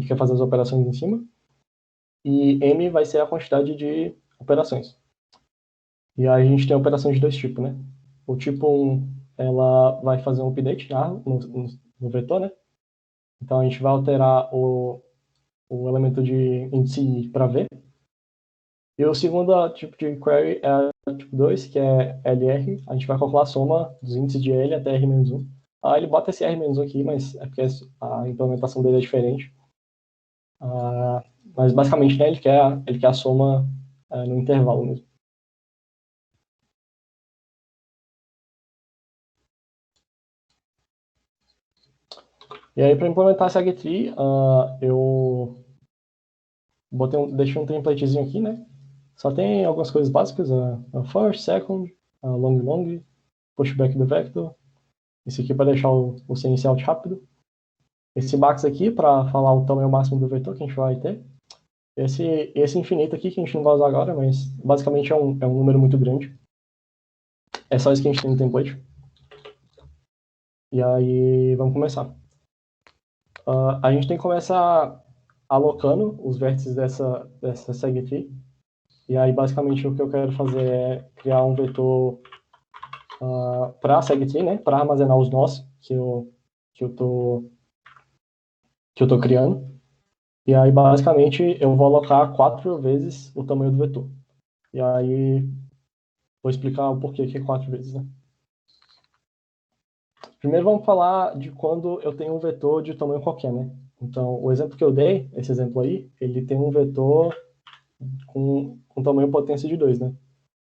quer fazer as operações em cima. E m vai ser a quantidade de operações. E aí a gente tem operações de dois tipos, né? O tipo 1, ela vai fazer um update no vetor, né? Então a gente vai alterar o elemento de índice i para v. E o segundo tipo de query é o tipo 2, que é LR. A gente vai calcular a soma dos índices de L até R-1. Ele bota esse R-1 aqui, mas é porque a implementação dele é diferente. Mas basicamente, né, ele quer a soma no intervalo mesmo. E aí, para implementar essa SegTree, eu deixei um templatezinho aqui, né? Só tem algumas coisas básicas, first, second, long, long, pushback do vector. Esse aqui para deixar o CNC out rápido. Esse max aqui para falar o tamanho máximo do vetor que a gente vai ter. Esse infinito aqui que a gente não vai usar agora, mas basicamente é um número muito grande. É só isso que a gente tem no template. E aí, vamos começar. A gente tem que começar alocando os vértices dessa SegTree. E aí, basicamente, o que eu quero fazer é criar um vetor para a SegTree, né? Para armazenar os nós que eu tô criando. E aí, basicamente, eu vou alocar 4 vezes o tamanho do vetor. E aí, vou explicar o porquê que é 4 vezes, né? Primeiro, vamos falar de quando eu tenho um vetor de tamanho qualquer, né? Então, o exemplo que eu dei, esse exemplo aí, ele tem um vetor com tamanho potência de 2, né?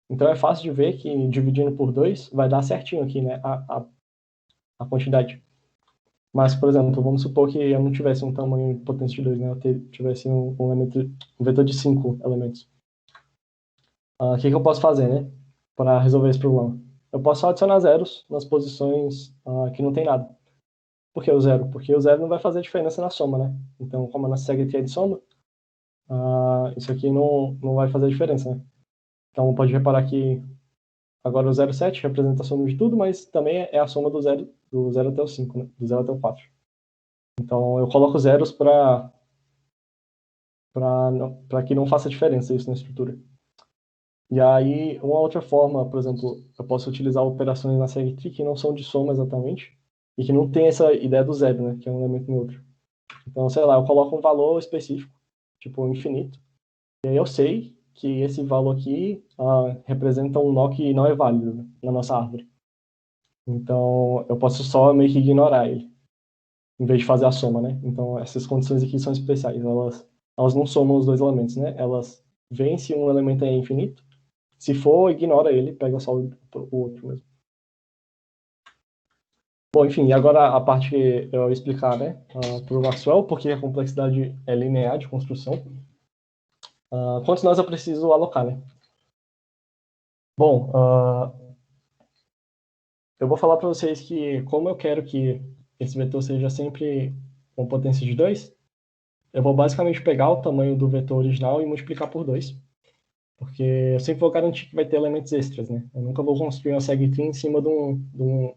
Então, é fácil de ver que dividindo por 2 vai dar certinho aqui, né? A quantidade. Mas, por exemplo, vamos supor que eu não tivesse um tamanho de potência de 2, né? Eu tivesse um vetor de 5 elementos. O que eu posso fazer, né? Para resolver esse problema? Eu posso só adicionar zeros nas posições que não tem nada. Por que o zero? Porque o zero não vai fazer diferença na soma, né? Então, como a nossa SegTree é de soma, isso aqui não vai fazer diferença, né? Então, pode reparar que agora o 0,7 representa a soma de tudo, mas também é a soma do 0 até o 5, né? Do 0 até o 4. Então, eu coloco zeros para para que não faça diferença isso na estrutura. E aí, uma outra forma, por exemplo, eu posso utilizar operações na SegTree que não são de soma exatamente, e que não tem essa ideia do zero, né, que é um elemento neutro. Então, sei lá, eu coloco um valor específico, tipo infinito, e aí eu sei que esse valor aqui representa um nó que não é válido, né, na nossa árvore. Então, eu posso só meio que ignorar ele, em vez de fazer a soma, né? Então, essas condições aqui são especiais. Elas não somam os dois elementos, né? Elas veem se um elemento é infinito. Se for, ignora ele, pega só o outro mesmo. Bom, enfim, e agora a parte que eu ia explicar, né? Para o Maxwell, porque a complexidade é linear de construção. Quantos nós eu preciso alocar, né? Bom, eu vou falar para vocês que, como eu quero que esse vetor seja sempre com potência de 2, eu vou basicamente pegar o tamanho do vetor original e multiplicar por 2. Porque eu sempre vou garantir que vai ter elementos extras, né? Eu nunca vou construir uma SegTree em cima de um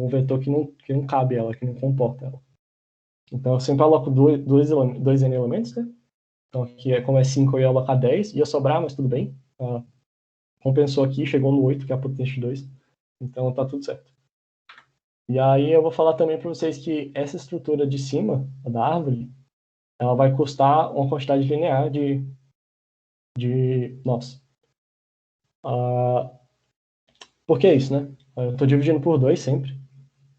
vetor que não cabe ela, que não comporta ela. Então eu sempre aloco dois N elementos, né? Então aqui, como é 5, eu ia alocar 10, ia sobrar, mas tudo bem. Compensou aqui, chegou no 8, que é a potência de 2. Então tá tudo certo. E aí eu vou falar também para vocês que essa estrutura de cima da árvore, ela vai custar uma quantidade linear de nós. Por que isso, né? Eu estou dividindo por 2 sempre.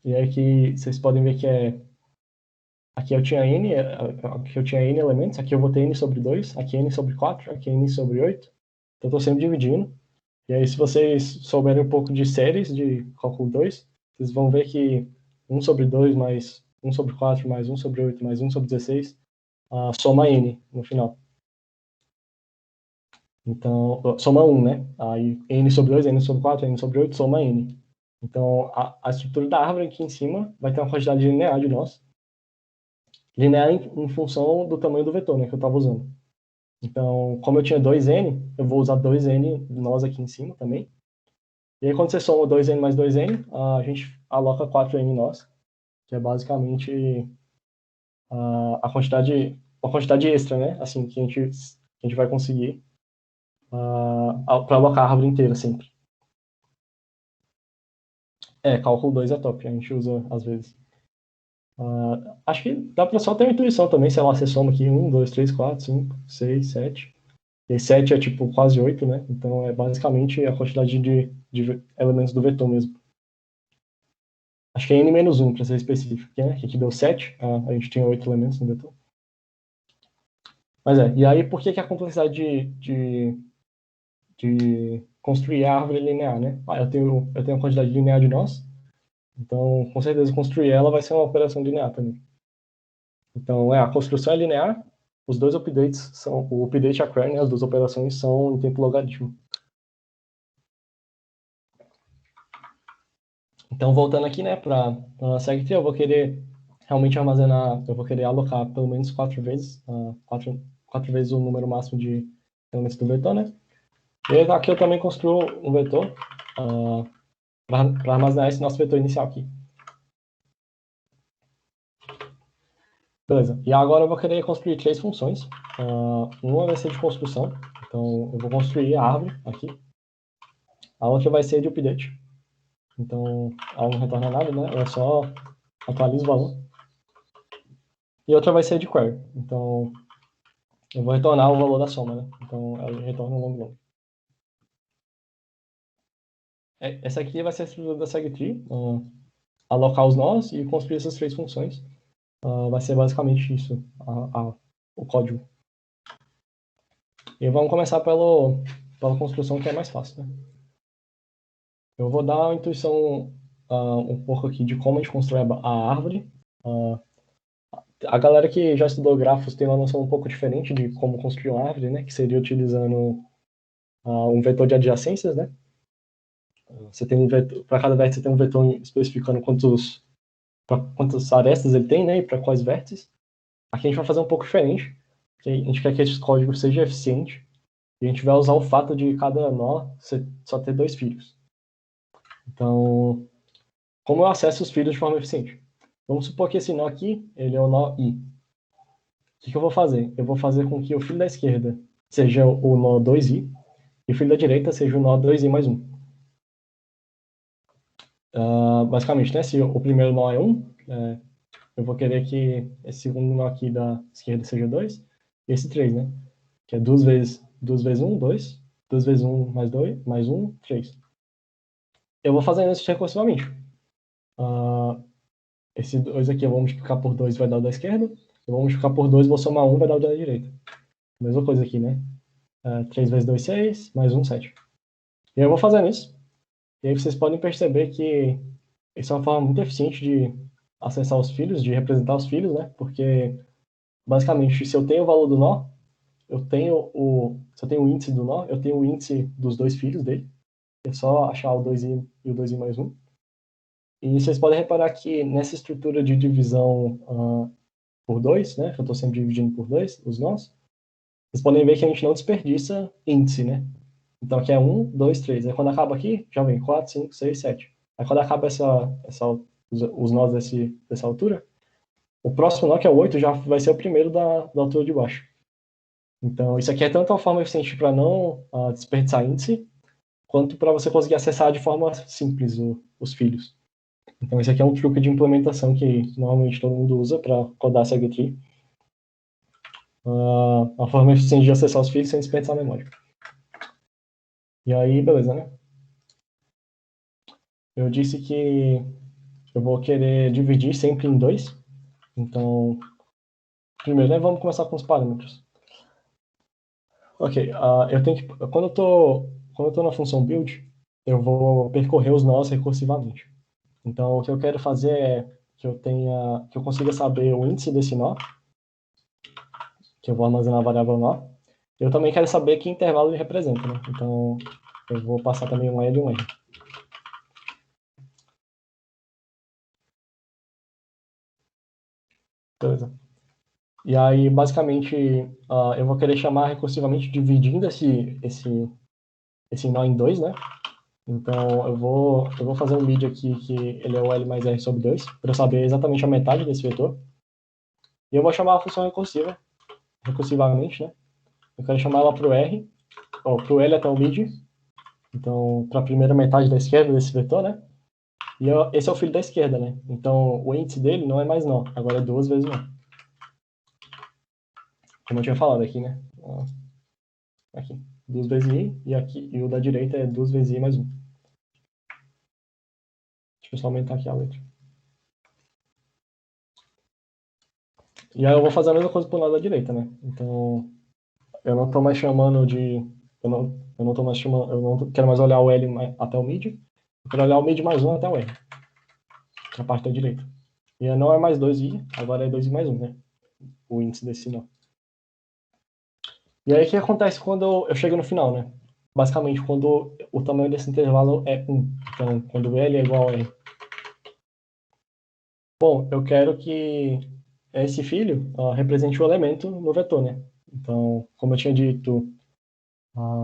E aí aqui vocês podem ver que aqui eu tinha N elementos, aqui eu vou ter N sobre 2, aqui N sobre 4, aqui N sobre 8. Então eu estou sempre dividindo. E aí se vocês souberem um pouco de séries de cálculo 2, vocês vão ver que 1 sobre 2 mais 1 sobre 4 mais 1 sobre 8 mais 1 sobre 16 soma N no final. Então, soma 1, né? Aí N sobre 2, N sobre 4, N sobre 8, soma N. Então, a estrutura da árvore aqui em cima vai ter uma quantidade linear de nós. Linear em função do tamanho do vetor, né, que eu estava usando. Então, como eu tinha 2N, eu vou usar 2N nós aqui em cima também. E aí, quando você soma 2N mais 2N, a gente aloca 4N nós, que é basicamente a quantidade extra, né? Assim, que a gente vai conseguir para alocar a árvore inteira sempre. Cálculo 2 é top, a gente usa às vezes. Acho que dá para só ter uma intuição também, sei lá, você soma aqui 1, 2, 3, 4, 5, 6, 7. E 7 é tipo quase 8, né? Então é basicamente a quantidade de elementos do vetor mesmo. Acho que é n-1 para ser específico, né? Que aqui deu 7, a gente tinha 8 elementos no vetor. Mas e aí por que a complexidade de construir a árvore linear, né? Eu tenho uma quantidade linear de nós, então com certeza construir ela vai ser uma operação linear também. Então a construção é linear, os dois updates são, o update e a query, né, as duas operações são em tempo logaritmo. Então, voltando aqui, né, para a SegTree, eu vou querer realmente armazenar, eu vou querer alocar pelo menos 4 vezes, 4 vezes o número máximo de elementos do vetor, né? E aqui eu também construo um vetor para armazenar esse nosso vetor inicial aqui. Beleza. E agora eu vou querer construir 3 funções. Uma vai ser de construção, então eu vou construir a árvore aqui. A outra vai ser de update. Então, ela não retorna nada, né? Ela só atualiza o valor. E outra vai ser de query. Então, eu vou retornar o valor da soma, né? Então, ela retorna um long. Essa aqui vai ser a estrutura da SegTree. Alocar os nós e construir essas 3 funções. Vai ser basicamente isso, o código. E vamos começar pela construção, que é mais fácil, né? Eu vou dar uma intuição um pouco aqui de como a gente constrói a árvore. A galera que já estudou grafos tem uma noção um pouco diferente de como construir uma árvore, né? Que seria utilizando um vetor de adjacências, né? Você tem um vetor, para cada vértice você tem um vetor especificando quantas arestas ele tem, né? E para quais vértices. Aqui a gente vai fazer um pouco diferente. A gente quer que esse código seja eficiente. E a gente vai usar o fato de cada nó só ter 2 filhos. Então, como eu acesso os filhos de forma eficiente? Vamos supor que esse nó aqui, ele é o nó I. que eu vou fazer? Eu vou fazer com que o filo da esquerda seja o nó 2i e o filo da direita seja o nó 2i mais 1. Basicamente, né? Se o primeiro nó é 1, eu vou querer que esse segundo nó aqui da esquerda seja 2 e esse 3, né? Que é 2 vezes 1, 2. 2 vezes 1 mais 2, mais 1, 3. Eu vou fazendo isso recursivamente. Esse 2 aqui eu vou multiplicar por 2, vai dar o da esquerda. Eu vou multiplicar por 2, vou somar 1, vai dar o da direita. Mesma coisa aqui, né? 3 vezes 2, 6, mais 1, 7. E eu vou fazendo isso. E aí vocês podem perceber que isso é uma forma muito eficiente de acessar os filhos, de representar os filhos, né? Porque, basicamente, se eu tenho o valor do nó, se eu tenho o índice do nó, eu tenho o índice dos dois filhos dele. É só achar o 2i e o 2i mais 1. E vocês podem reparar que nessa estrutura de divisão por 2, né? Que eu estou sempre dividindo por 2, os nós, vocês podem ver que a gente não desperdiça índice, né? Então aqui é 1, 2, 3. Aí quando acaba aqui, já vem 4, 5, 6, 7. Aí quando acaba os nós dessa altura, o próximo nó, que é o 8, já vai ser o primeiro da altura de baixo. Então isso aqui é tanto uma forma eficiente para não desperdiçar índice, quanto para você conseguir acessar de forma simples os filhos. Então esse aqui é um truque de implementação que normalmente todo mundo usa para codar SegTree. Uma forma eficiente de acessar os filhos sem desperdiçar a memória. E aí, beleza, né? Eu disse que eu vou querer dividir sempre em 2. Então, primeiro, né, vamos começar com os parâmetros. Ok, eu tenho que, quando eu tô na função build, eu vou percorrer os nós recursivamente. Então, o que eu quero fazer é que eu consiga saber o índice desse nó, que eu vou armazenar a variável nó. Eu também quero saber que intervalo ele representa, né? Então, eu vou passar também um L e um R. Beleza. E aí, basicamente, eu vou querer chamar recursivamente dividindo esse nó em 2, né? Então, eu vou fazer um mid aqui que ele é o L mais R sobre 2, para eu saber exatamente a metade desse vetor. E eu vou chamar a função recursivamente, né? Eu quero chamar ela para o R, para o L até o mid. Então, para a primeira metade da esquerda desse vetor, né? E esse é o filho da esquerda, né? Então, o índice dele não é mais nó, agora é 2 vezes nó. Como eu tinha falado aqui, né? Aqui, 2 vezes i, e o da direita é 2 vezes i mais 1. Deixa eu só aumentar aqui a letra. E aí eu vou fazer a mesma coisa pro lado da direita, né? Então, eu não tô mais chamando de... Eu não tô mais chamando... Eu não quero mais olhar o L até o mid. Eu quero olhar o mid mais 1 até o R. Na parte da direita. E não é mais 2i, agora é 2i mais 1, né? O índice desse nó. E aí o que acontece quando eu chego no final, né? Basicamente, quando o tamanho desse intervalo é 1. Então, quando L é igual a R. Bom, eu quero que esse filho represente o elemento no vetor, né? Então, como eu tinha dito,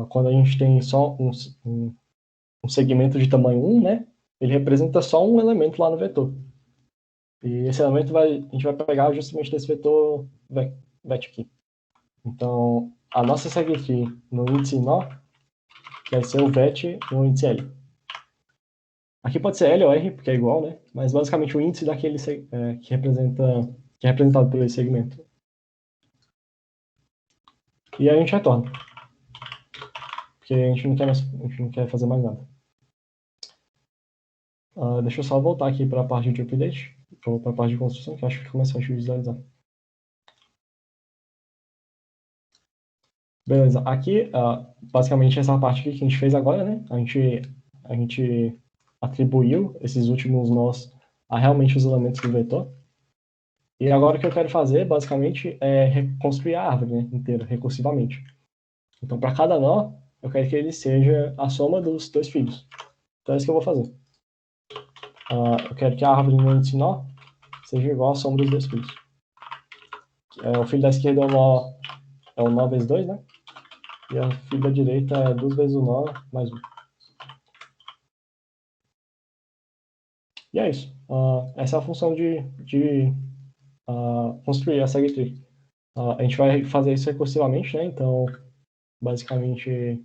quando a gente tem só um segmento de tamanho 1, né? Ele representa só um elemento lá no vetor. E esse elemento a gente vai pegar justamente desse vetor vet aqui. Então, a nossa SegTree no índice nó vai ser o vet no índice L. Aqui pode ser L ou R, porque é igual, né? Mas basicamente o índice daquele que é representado por esse segmento. E aí a gente retorna. Porque a gente não quer fazer mais nada. Deixa eu só voltar aqui para a parte de update, ou para a parte de construção, que eu acho que fica mais fácil de visualizar. Beleza, aqui, basicamente essa parte aqui que a gente fez agora, né? A gente atribuiu esses últimos nós a realmente os elementos do vetor. E agora o que eu quero fazer, basicamente, é reconstruir a árvore, né, inteira, recursivamente. Então, para cada nó, eu quero que ele seja a soma dos dois filhos. Então, é isso que eu vou fazer. Eu quero que a árvore no índice nó seja igual à soma dos dois filhos. O filho da esquerda é o nó vezes 2, né? E o filho da direita é 2 vezes o nó mais 1. E é isso. Essa é a função de construir a SegTree. A gente vai fazer isso recursivamente, né? Então, basicamente,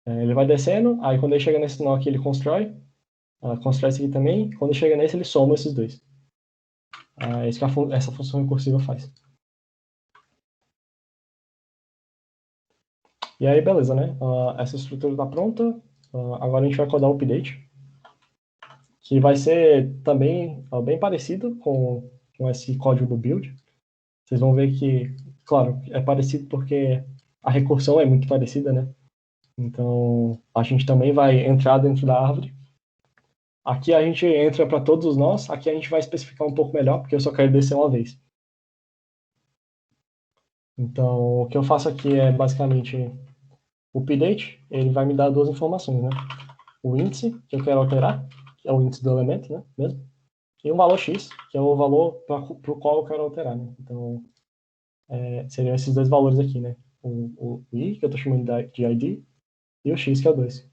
ele vai descendo, aí quando ele chega nesse nó aqui, ele constrói esse aqui também, quando chega nesse, ele soma esses dois. É isso que essa função recursiva faz. E aí, beleza, né? Essa estrutura está pronta. Agora a gente vai codar o update, que vai ser também bem parecido com esse código do build. Vocês vão ver que, claro, é parecido porque a recursão é muito parecida, né? Então, a gente também vai entrar dentro da árvore. Aqui a gente entra para todos os nós. Aqui a gente vai especificar um pouco melhor, porque eu só quero descer uma vez. Então, o que eu faço aqui é basicamente o update. Ele vai me dar duas informações, né? O índice que eu quero alterar, que é o índice do elemento, né? Mesmo. E um valor x, que é o valor para o qual eu quero alterar, né? Então, seriam esses dois valores aqui, né? O i, que eu estou chamando de id, e o x, que é o 2.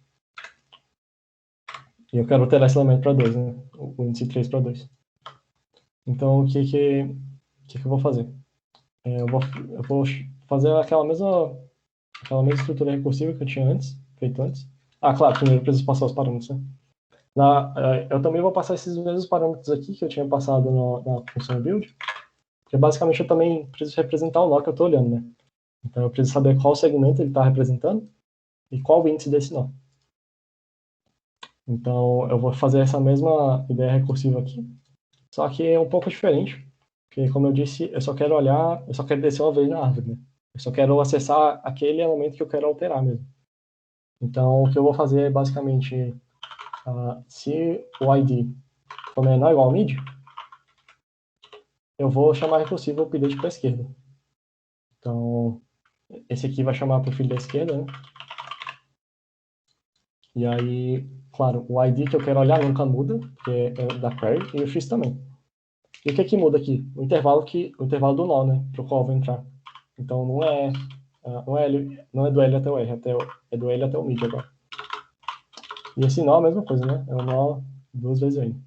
E eu quero alterar esse elemento para 2, né? O índice 3 para 2. Então, o que eu vou fazer? Eu vou fazer aquela mesma estrutura recursiva que eu tinha feito antes. Claro, primeiro eu preciso passar os parâmetros, né? Eu também vou passar esses mesmos parâmetros aqui que eu tinha passado na função build, porque basicamente eu também preciso representar o nó que eu estou olhando, né? Então eu preciso saber qual segmento ele está representando e qual o índice desse nó. Então eu vou fazer essa mesma ideia recursiva aqui, só que é um pouco diferente, porque como eu disse, eu só quero descer uma vez na árvore, né? Eu só quero acessar aquele elemento que eu quero alterar mesmo. Então o que eu vou fazer é basicamente, se o ID for menor ou igual ao mid, eu vou chamar recursivo update para a esquerda. Então, esse aqui vai chamar para o filho da esquerda, né? E aí, claro, o ID que eu quero olhar nunca muda, porque é da query, e o X também. E o que muda aqui? O intervalo do nó, né? Para o qual eu vou entrar. Então, não é do L até o R, é do L até o mid agora. E esse nó é a mesma coisa, né? É um nó duas vezes o N.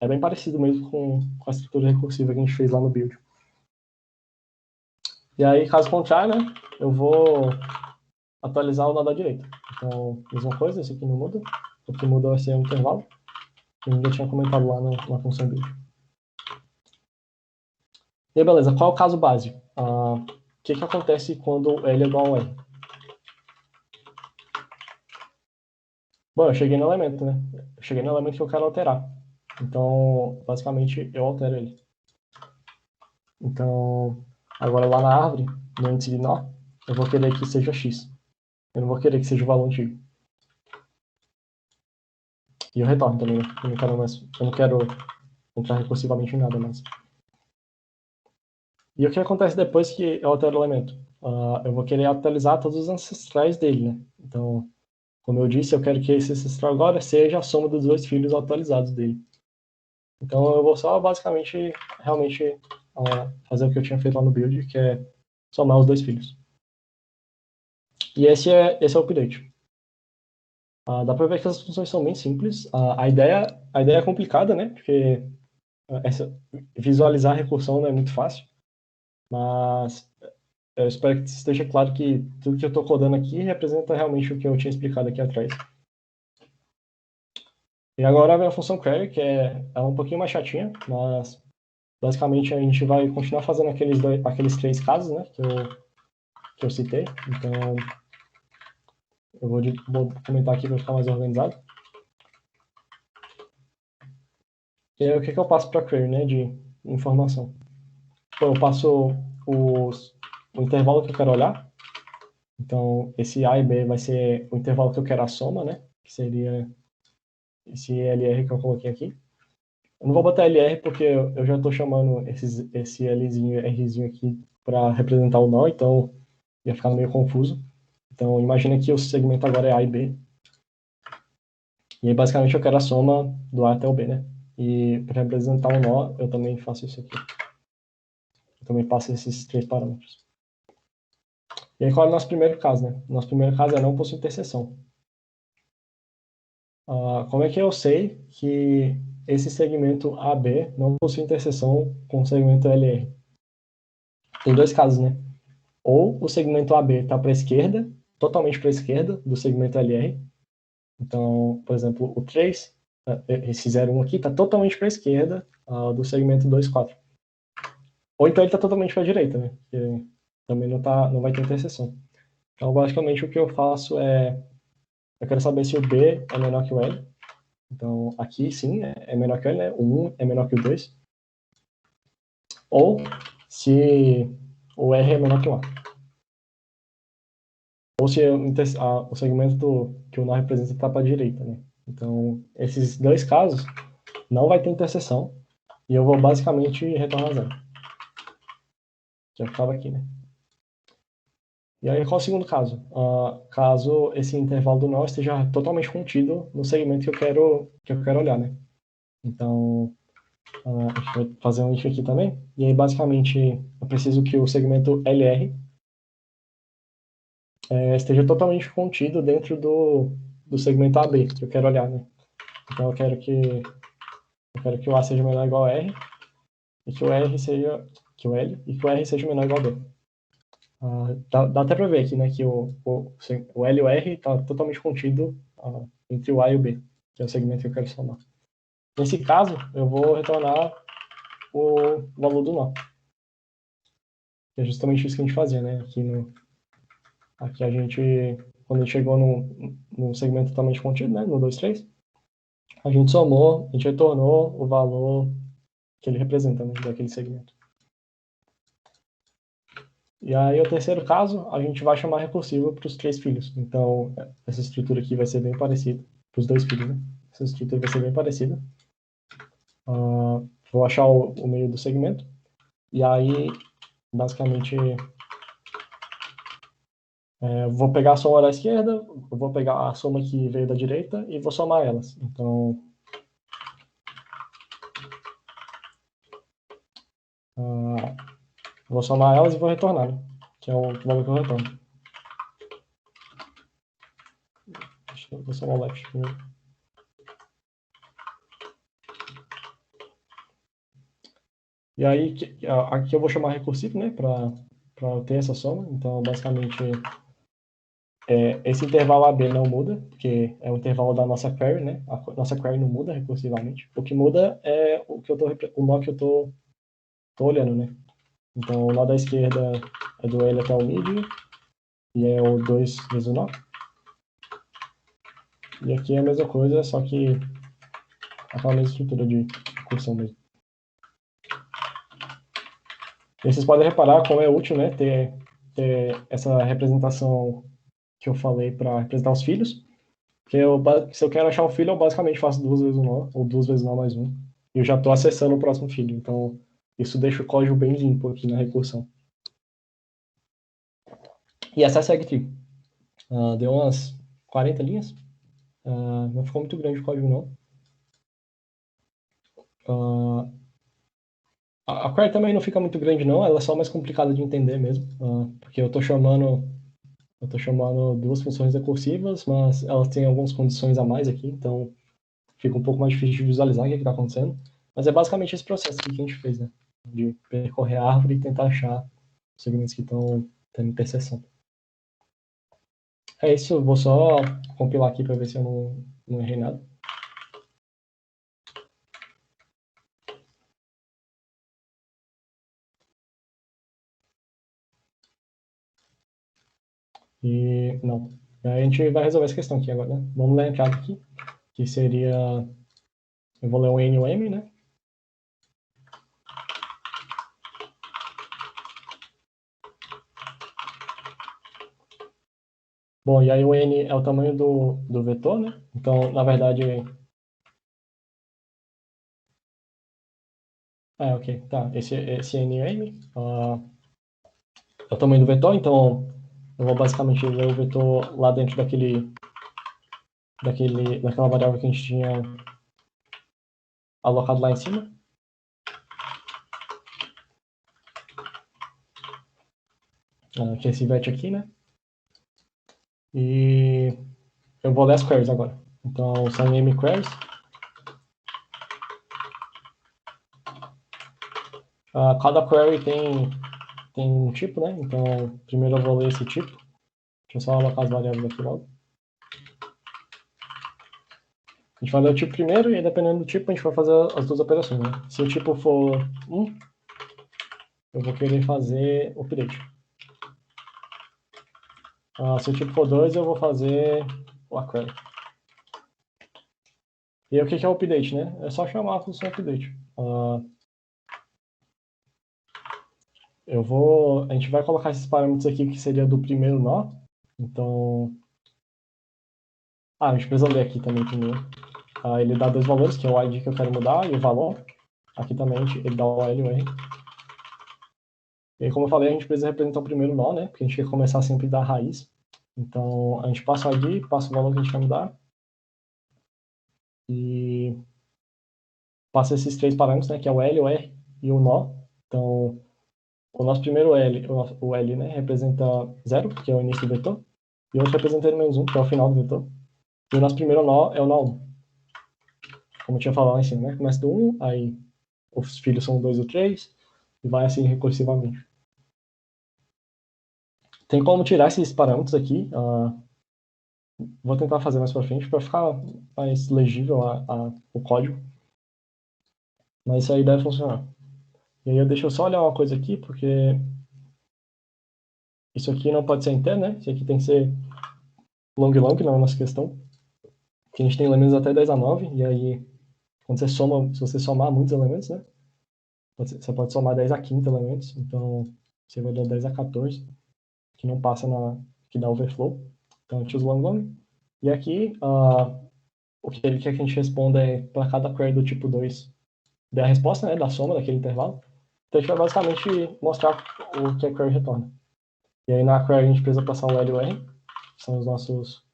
É bem parecido mesmo com a estrutura recursiva que a gente fez lá no build. E aí, caso contrário, né? Eu vou atualizar o nó da direita. Então, mesma coisa, esse aqui não muda. O que muda vai ser o intervalo, que eu ainda tinha comentado lá na função build. E aí, beleza, qual é o caso base? O que acontece quando L é igual a R? Bom, eu cheguei no elemento, né? Eu cheguei no elemento que eu quero alterar. Então, basicamente, eu altero ele. Então, agora lá na árvore, no índice de nó, eu vou querer que seja x. Eu não vou querer que seja o valor antigo. E eu retorno também, né? Eu não quero entrar recursivamente em nada mais. E o que acontece depois que eu altero o elemento? Eu vou querer atualizar todos os ancestrais dele, né? Então, como eu disse, eu quero que esse ancestral agora seja a soma dos dois filhos atualizados dele. Então, eu vou só, basicamente, realmente fazer o que eu tinha feito lá no build, que é somar os dois filhos. E esse é o update. Dá para ver que as funções são bem simples. A ideia é complicada, né? Porque visualizar a recursão não é muito fácil. Mas eu espero que esteja claro que tudo que eu estou codando aqui representa realmente o que eu tinha explicado aqui atrás. E agora vem a função query, que é um pouquinho mais chatinha, mas basicamente a gente vai continuar fazendo aqueles três casos, né, que eu citei. Então, eu vou comentar aqui para ficar mais organizado. E aí, o que eu passo para query, né, de informação? Então, eu passo o intervalo que eu quero olhar. Então, esse A e B vai ser o intervalo que eu quero a soma, né, que seria esse LR que eu coloquei aqui. Eu não vou botar LR porque eu já estou chamando esse Lzinho, Rzinho aqui para representar o nó, então ia ficar meio confuso. Então imagina que o segmento agora é A e B. E aí basicamente eu quero a soma do A até o B, né? E para representar o nó, eu também faço isso aqui. Eu também passo esses três parâmetros. E aí qual é o nosso primeiro caso, né? Nosso primeiro caso é não possui interseção. Como é que eu sei que esse segmento AB não possui interseção com o segmento LR? tem dois casos, né? Ou o segmento AB está para a esquerda, totalmente para a esquerda do segmento LR. Então, por exemplo, o 3, esse 01 aqui, está totalmente para a esquerda do segmento 24. Ou então ele está totalmente para a direita, né? Que também não vai ter interseção. Então, basicamente, o que eu faço eu quero saber se o B é menor que o L. Então, aqui, sim, é menor que o L, né? O 1 é menor que o 2. Ou se o R é menor que o A. Ou se o segmento que o nó representa está para a direita, né? Então, esses dois casos não vai ter interseção e eu vou basicamente retornar zero. Já ficava aqui, né? E aí, qual é o segundo caso? Caso esse intervalo do nó esteja totalmente contido no segmento que eu quero olhar, né? Então, a gente vai fazer um if aqui também. E aí, basicamente, eu preciso que o segmento LR esteja totalmente contido dentro do segmento AB que eu quero olhar, né? Então, eu quero que o A seja menor ou igual a R e que o R seja que o L e que o R seja menor ou igual a B. Dá até para ver aqui, né, que o L e o R está totalmente contido entre o A e o B, que é o segmento que eu quero somar. Nesse caso, eu vou retornar o valor do nó, que é justamente isso que a gente fazia, né? Aqui a gente, quando a gente chegou no segmento totalmente contido, né, no 2, 3, a gente somou, a gente retornou o valor que ele representa, né, daquele segmento. E aí, o terceiro caso, a gente vai chamar recursivo para os 3 filhos. Então, essa estrutura aqui vai ser bem parecida, para os 2 filhos, né? Essa estrutura vai ser bem parecida. Vou achar o meio do segmento. E aí, basicamente, vou pegar a soma da esquerda, vou pegar a soma que veio da direita e vou somar elas. Então, vou somar elas e vou retornar, né? Que é o valor que eu retorno. Vou somar o left primeiro. E aí, aqui eu vou chamar recursivo, né? Para ter essa soma. Então, basicamente, esse intervalo AB não muda, porque é o intervalo da nossa query, né? A nossa query não muda recursivamente. O que muda é o nó que eu tô olhando, né? Então, o nó da esquerda é do L até o mid, e é o 2 vezes o nó. E aqui é a mesma coisa, só que aquela mesma estrutura de recursão mesmo. E vocês podem reparar como é útil, né, ter essa representação que eu falei para representar os filhos. Porque se eu quero achar um filho, eu basicamente faço 2 vezes o nó, ou 2 vezes nó mais 1. E eu já estou acessando o próximo filho. Então, isso deixa o código bem limpo aqui na recursão. E essa é a SegTree. Deu umas 40 linhas. Não ficou muito grande o código, não. A query também não fica muito grande, não. Ela é só mais complicada de entender mesmo. Porque eu estou chamando 2 funções recursivas, mas elas têm algumas condições a mais aqui. Então, fica um pouco mais difícil de visualizar o que está acontecendo. Mas é basicamente esse processo aqui que a gente fez, né? De percorrer a árvore e tentar achar os segmentos que estão tendo interseção. É isso, eu vou só compilar aqui para ver se eu não errei nada. E não. A gente vai resolver essa questão aqui agora, né? Vamos ler a entrada aqui, que seria... Eu vou ler o N e o M, né? Bom, e aí o N é o tamanho do vetor, né? Então, na verdade... ok, tá. Esse N e o M é o tamanho do vetor, então eu vou basicamente ler o vetor lá dentro daquela variável que a gente tinha alocado lá em cima. Que é esse vet aqui, né? E eu vou ler as queries agora. Então, são m queries. Cada query tem tem um tipo, né? Então, primeiro eu vou ler esse tipo. Deixa eu só alocar as variáveis aqui logo. A gente vai ler o tipo primeiro e, dependendo do tipo, a gente vai fazer as duas operações, né? Se o tipo for 1, eu vou querer fazer o update. Se o tipo for 2, eu vou fazer o query. E aí, o que é o update, né? É só chamar a função update. A gente vai colocar esses parâmetros aqui que seria do primeiro nó. Então, a gente precisa ler aqui também primeiro. Ele dá dois valores, que é o ID que eu quero mudar e o valor. Aqui também ele dá o L e o R. E aí, como eu falei, a gente precisa representar o primeiro nó, né? Porque a gente quer começar sempre da raiz. Então, a gente passa o ID, passa o valor que a gente quer mudar. E passa esses três parâmetros, né? Que é o L, o R e o nó. Então, o nosso primeiro L, o L, né? Representa 0, que é o início do vetor. E o outro representa -1, que é o final do vetor. E o nosso primeiro nó é o nó 1. Como eu tinha falado lá em cima, né? Começa do 1, aí os filhos são o 2 e o 3, e vai assim recursivamente. Tem como tirar esses parâmetros aqui. Vou tentar fazer mais para frente para ficar mais legível o código. Mas isso aí deve funcionar. E aí deixa eu só olhar uma coisa aqui, porque isso aqui não pode ser inteiro, né? Isso aqui tem que ser long, não é a nossa questão. Porque a gente tem elementos até 10 a 9, e aí quando você soma, se você somar muitos elementos, né? Você pode somar 10 a 15 elementos, então você vai dar 10 a 14, que não passa que dá overflow. Então a gente usa o long. E aqui, o que ele quer que a gente responda é para cada query do tipo 2, der a resposta, né, da soma daquele intervalo. Então a gente vai basicamente mostrar o que a query retorna. E aí na query a gente precisa passar o L e o R, que são os nossos,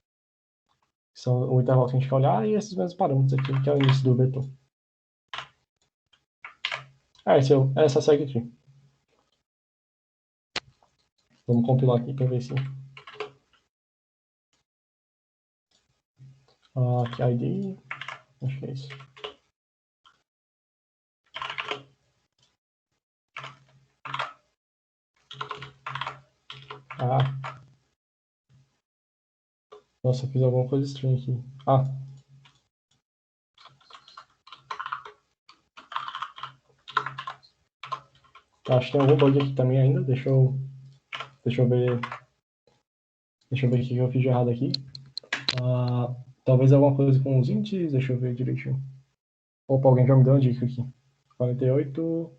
que são o intervalo que a gente quer olhar, e esses mesmos parâmetros aqui, que é o início do vetor. Essa segue aqui. Vamos compilar aqui para ver se... aqui ID, acho que é isso. Nossa, eu fiz alguma coisa estranha aqui. Acho que tem algum bug aqui também ainda. Deixa eu ver. Deixa eu ver o que eu fiz de errado aqui. Talvez alguma coisa com os índices. Deixa eu ver direitinho. Opa, alguém já me deu uma dica aqui. 48.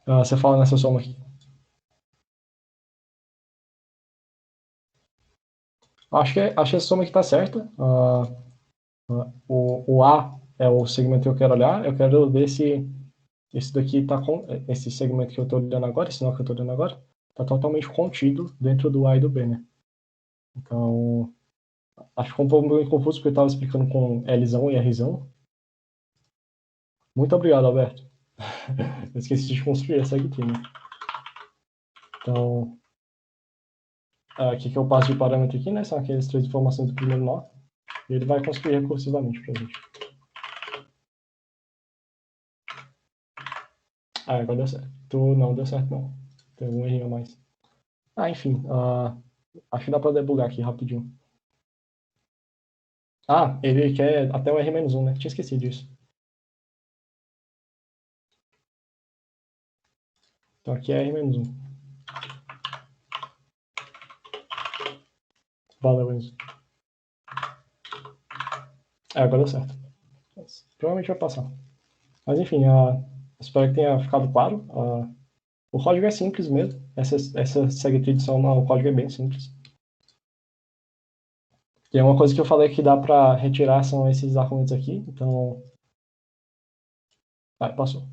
Você fala nessa soma aqui. Acho que essa soma aqui está certa. O A é o segmento que eu quero olhar. Eu quero ver se esse daqui está com esse segmento que eu estou olhando agora, esse nó que eu estou olhando agora, está totalmente contido dentro do A e do B, né? Então, acho que ficou um pouco meio confuso porque eu estava explicando com Lzão e Rzão. Muito obrigado, Alberto. Eu esqueci de construir essa aqui, né? Então, o que eu passo de parâmetro aqui, né? São aquelas três informações do primeiro nó. E ele vai construir recursivamente para a gente. Agora deu certo. Não deu certo, não. Tem algum errinho a mais. Enfim. Acho que dá para debugar aqui rapidinho. Ele quer até o R-1, né? Tinha esquecido disso. Então aqui é R-1. Valeu, Enzo. Agora deu certo. Provavelmente vai passar. Mas enfim, espero que tenha ficado claro. O código é simples mesmo. Essa segue o código é bem simples. E uma coisa que eu falei que dá para retirar são esses argumentos aqui. Então, passou.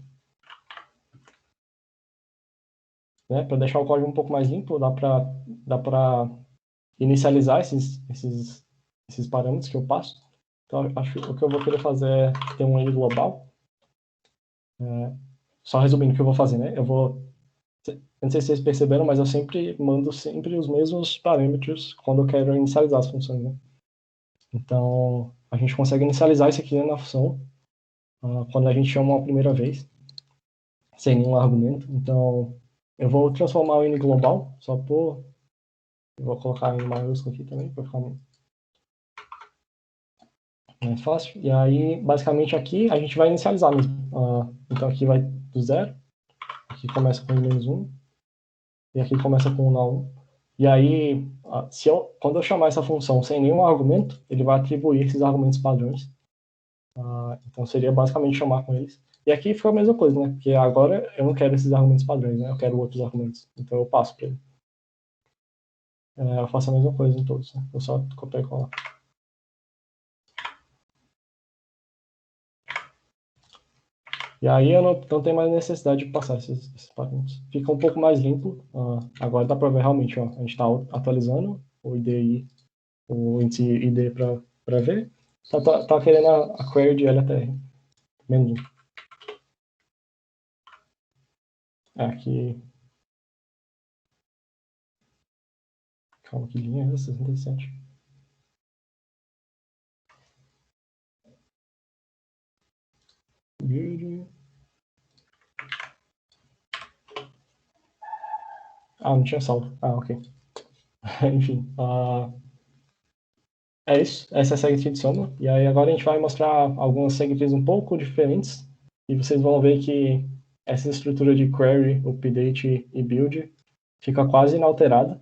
Né? Para deixar o código um pouco mais limpo, dá para inicializar esses parâmetros que eu passo. Então, acho que o que eu vou querer fazer é ter um end global. Só resumindo o que eu vou fazer, né? Eu não sei se vocês perceberam, mas eu mando os mesmos parâmetros quando eu quero inicializar as funções, né? Então, a gente consegue inicializar isso aqui na função quando a gente chama uma primeira vez, sem nenhum argumento. Então, eu vou transformar o in global, eu vou colocar em maiúsculo aqui também, para ficar mais fácil. E aí, basicamente aqui, a gente vai inicializar mesmo. Então aqui vai do 0, aqui começa com -1, e aqui começa com 1 na 1. E aí, quando eu chamar essa função sem nenhum argumento, ele vai atribuir esses argumentos padrões. Então seria basicamente chamar com eles. E aqui fica a mesma coisa, né? Porque agora eu não quero esses argumentos padrões, né? Eu quero outros argumentos. Então eu passo para ele. Eu faço a mesma coisa em todos, né? Eu só copiar e colar. E aí eu não tenho mais necessidade de passar esses parâmetros. Fica um pouco mais limpo. Agora dá para ver realmente, ó, a gente está atualizando o IDI, o índice ID para ver. Tá querendo a query de LTR. Menos 1. Aqui. Calma, que linha é essa? 67. Build. Não tinha saldo. Ok. Enfim. É isso. Essa é a segredo de soma. E aí agora a gente vai mostrar algumas segredos um pouco diferentes. E vocês vão ver que essa estrutura de query, update e build fica quase inalterada.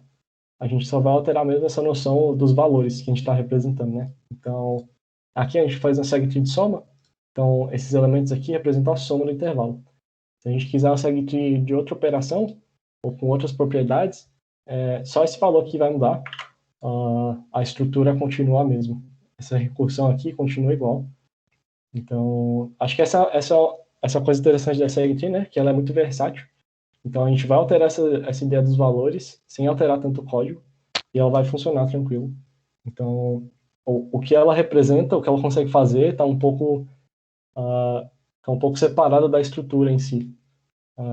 A gente só vai alterar mesmo essa noção dos valores que a gente está representando, né? Então, aqui a gente faz uma segredo de soma. Então, esses elementos aqui representam a soma do intervalo. Se a gente quiser uma segredo de outra operação, ou com outras propriedades, só esse valor aqui vai mudar. A estrutura continua a mesma. Essa recursão aqui continua igual. Então, acho que essa coisa interessante dessa segredo, né? Que ela é muito versátil. Então, a gente vai alterar essa ideia dos valores sem alterar tanto o código e ela vai funcionar tranquilo. Então, o que ela representa, o que ela consegue fazer, está um pouco separada da estrutura em si.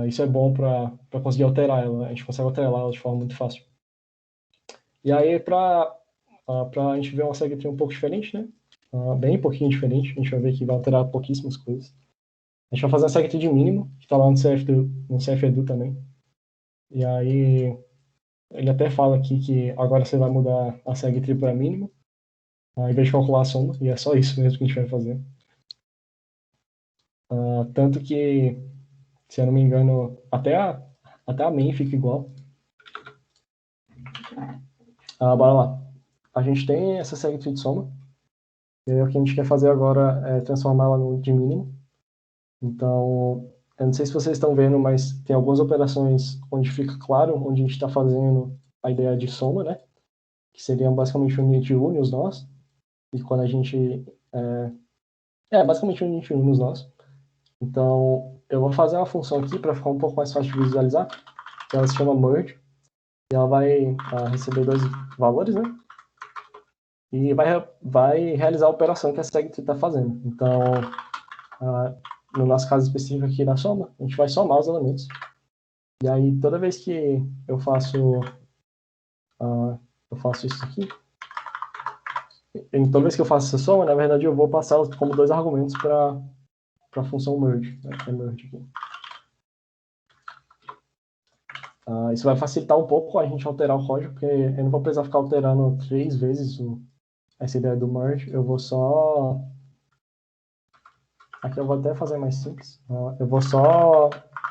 Isso é bom para conseguir alterar ela. A gente consegue alterar ela de forma muito fácil. E aí, para a gente ver uma segredo um pouco diferente, né? Bem pouquinho diferente. A gente vai ver que vai alterar pouquíssimas coisas. A gente vai fazer uma segredo de mínimo, que está lá no CFEDU também. E aí, ele até fala aqui que agora você vai mudar a segredo para mínimo, ao invés de calcular a soma, e é só isso mesmo que a gente vai fazer. Tanto que, se eu não me engano, até a main fica igual. Bora lá. A gente tem essa segredo de soma, e aí o que a gente quer fazer agora é transformar ela no de mínimo. Então, eu não sei se vocês estão vendo, mas tem algumas operações onde fica claro onde a gente está fazendo a ideia de soma, né? Que seriam basicamente unir de une os nós. E quando a gente... basicamente unir de une os nós. Então, eu vou fazer uma função aqui para ficar um pouco mais fácil de visualizar, que ela se chama merge, e ela vai receber 2 valores, né? E vai realizar a operação que a segredo está fazendo. Então, no nosso caso específico aqui da soma, a gente vai somar os elementos. E aí, toda vez que eu faço isso aqui, toda vez que eu faço essa soma, na verdade eu vou passar como 2 argumentos para a função merge, né? É merge aqui. Isso vai facilitar um pouco a gente alterar o código, porque eu não vou precisar ficar alterando 3 vezes essa ideia do merge. Eu vou só... Aqui eu vou até fazer mais simples. Eu vou só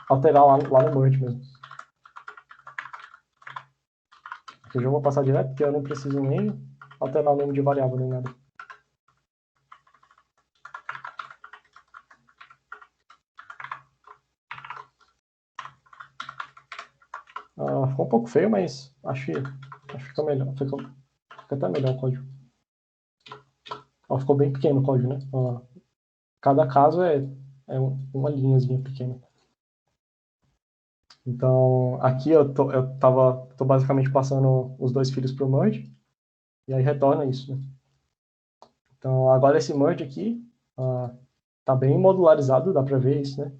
alterar lá no merge mesmo. Aqui eu já vou passar direto, porque eu não preciso nem alterar o nome de variável nem nada. Ficou um pouco feio, mas acho que fica melhor. Fica até melhor o código. Ficou bem pequeno o código, né? Cada caso é uma linhazinha pequena. Então, aqui eu tô basicamente passando os 2 filhos para o merge, e aí retorna isso, né? Então, agora esse merge aqui tá bem modularizado, dá para ver isso, né?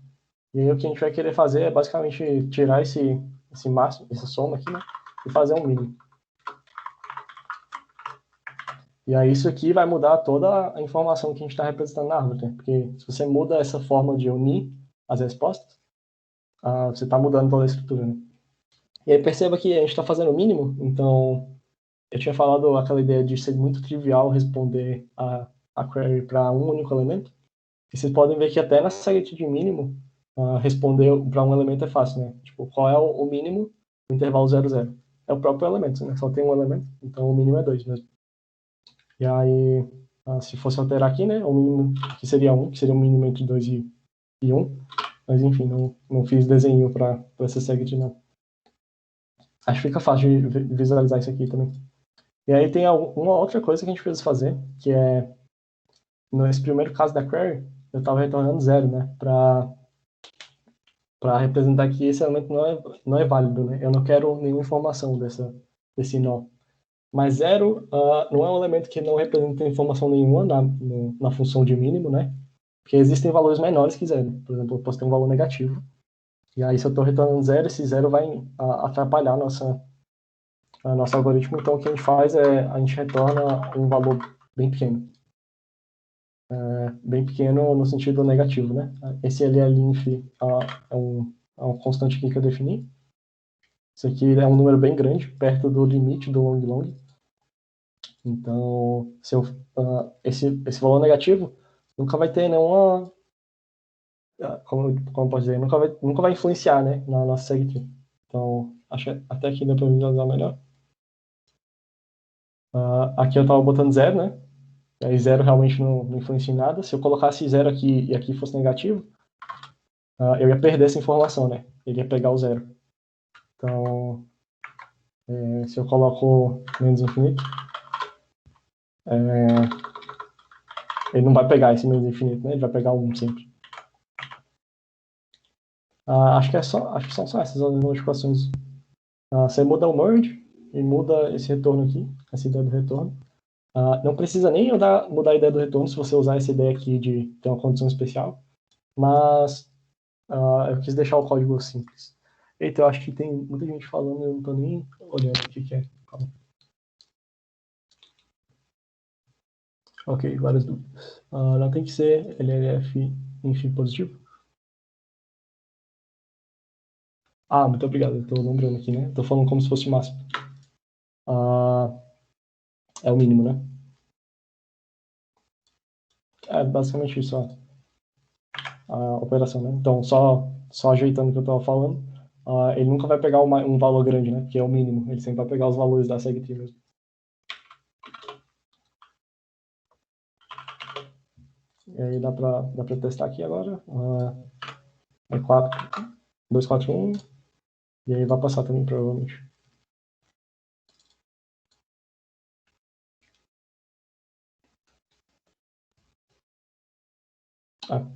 E aí o que a gente vai querer fazer é basicamente tirar esse máximo, essa soma aqui, né? E fazer um mínimo. E aí isso aqui vai mudar toda a informação que a gente está representando na árvore, né? Porque se você muda essa forma de unir as respostas, você está mudando toda a estrutura, né? E aí perceba que a gente está fazendo o mínimo, então eu tinha falado aquela ideia de ser muito trivial responder a query para um único elemento. E vocês podem ver que até na SegIt de mínimo, responder para um elemento é fácil, né? Tipo, qual é o mínimo do intervalo 0, 0? É o próprio elemento, né? Só tem um elemento, então o mínimo é 2 mesmo. E aí, se fosse alterar aqui, né? O mínimo que seria 1, que seria o mínimo entre 2 e 1. Mas enfim, não fiz desenho para essa SegIt, não. Acho que fica fácil de visualizar isso aqui também. E aí tem uma outra coisa que a gente precisa fazer, que é, nesse primeiro caso da query, eu estava retornando 0, né? Para representar que esse elemento não é válido, né? Eu não quero nenhuma informação desse nó. Mas 0 não é um elemento que não representa informação nenhuma na função de mínimo, né? Porque existem valores menores que 0. Por exemplo, eu posso ter um valor negativo. E aí, se eu estou retornando 0, esse 0 vai atrapalhar nosso algoritmo. Então, o que a gente faz é a gente retorna um valor bem pequeno. Bem pequeno no sentido negativo, né? Esse linf é um constante aqui que eu defini. Isso aqui é um número bem grande, perto do limite do long long. Então, esse valor negativo nunca vai ter nenhuma, como pode dizer, nunca vai influenciar, né, na nossa SegTree. Então, acho que até aqui dá para visualizar melhor. Aqui eu estava botando 0, né? Aí 0 realmente não influencia em nada. Se eu colocasse 0 aqui e aqui fosse negativo, eu ia perder essa informação, né? Ele ia pegar o 0. Então, se eu coloco menos infinito, ele não vai pegar esse menos infinito, né? Ele vai pegar 1 sempre. Acho que são só essas as notificações. Você muda o merge e muda esse retorno aqui, essa ideia do retorno. Não precisa nem mudar a ideia do retorno se você usar essa ideia aqui de ter uma condição especial, mas eu quis deixar o código simples. Eita, eu acho que tem muita gente falando, eu não estou nem olhando o que é. Calma. Ok, várias dúvidas. Não tem que ser LLF enfim positivo? Muito obrigado, eu estou lembrando aqui, né? Estou falando como se fosse o máximo. É o mínimo, né? É basicamente isso a operação, né? Então, só ajeitando o que eu estava falando, ele nunca vai pegar um valor grande, né? Que é o mínimo. Ele sempre vai pegar os valores da SegTree mesmo. E aí dá para testar aqui agora. É 2, 4, 1. E aí vai passar também, provavelmente.